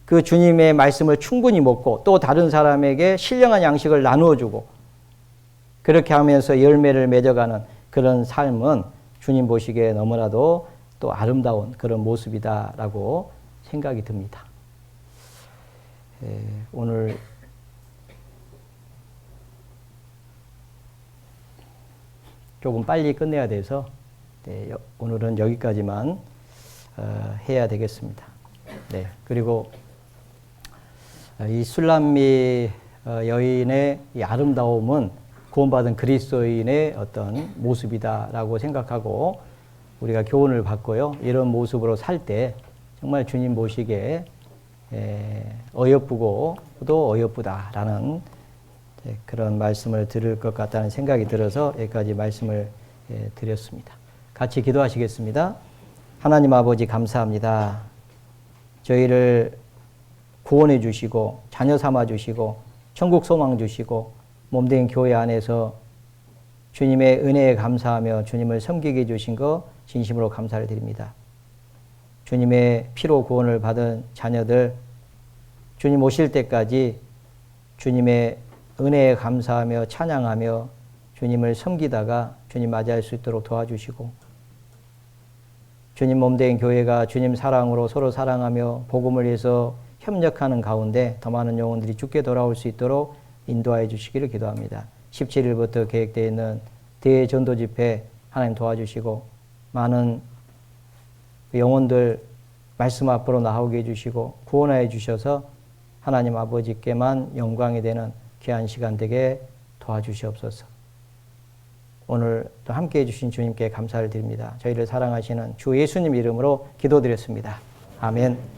Speaker 1: 그 주님의 말씀을 충분히 먹고 또 다른 사람에게 신령한 양식을 나누어 주고 그렇게 하면서 열매를 맺어가는 그런 삶은 주님 보시기에 너무나도 또 아름다운 그런 모습이다라고 생각이 듭니다. 오늘 조금 빨리 끝내야 돼서 오늘은 여기까지만 해야 되겠습니다. 네, 그리고 이 술람미 여인의 이 아름다움은 구원받은 그리스도인의 어떤 모습이다라고 생각하고 우리가 교훈을 받고요. 이런 모습으로 살 때 정말 주님 보시기에 어여쁘고 또 어여쁘다라는 그런 말씀을 들을 것 같다는 생각이 들어서 여기까지 말씀을 드렸습니다. 같이 기도하시겠습니다. 하나님 아버지 감사합니다. 저희를 구원해 주시고 자녀 삼아 주시고 천국 소망 주시고 몸된 교회 안에서 주님의 은혜에 감사하며 주님을 섬기게 해주신 것 진심으로 감사를 드립니다. 주님의 피로 구원을 받은 자녀들 주님 오실 때까지 주님의 은혜에 감사하며 찬양하며 주님을 섬기다가 주님 맞이할 수 있도록 도와주시고 주님 몸된 교회가 주님 사랑으로 서로 사랑하며 복음을 위해서 협력하는 가운데 더 많은 영혼들이 주께 돌아올 수 있도록 인도하여 주시기를 기도합니다. 17일부터 계획되어 있는 대전도 집회 하나님 도와주시고 많은 영혼들 말씀 앞으로 나오게 해주시고 구원하여 주셔서 하나님 아버지께만 영광이 되는 귀한 시간 되게 도와주시옵소서. 오늘 또 함께해 주신 주님께 감사를 드립니다. 저희를 사랑하시는 주 예수님 이름으로 기도드렸습니다. 아멘.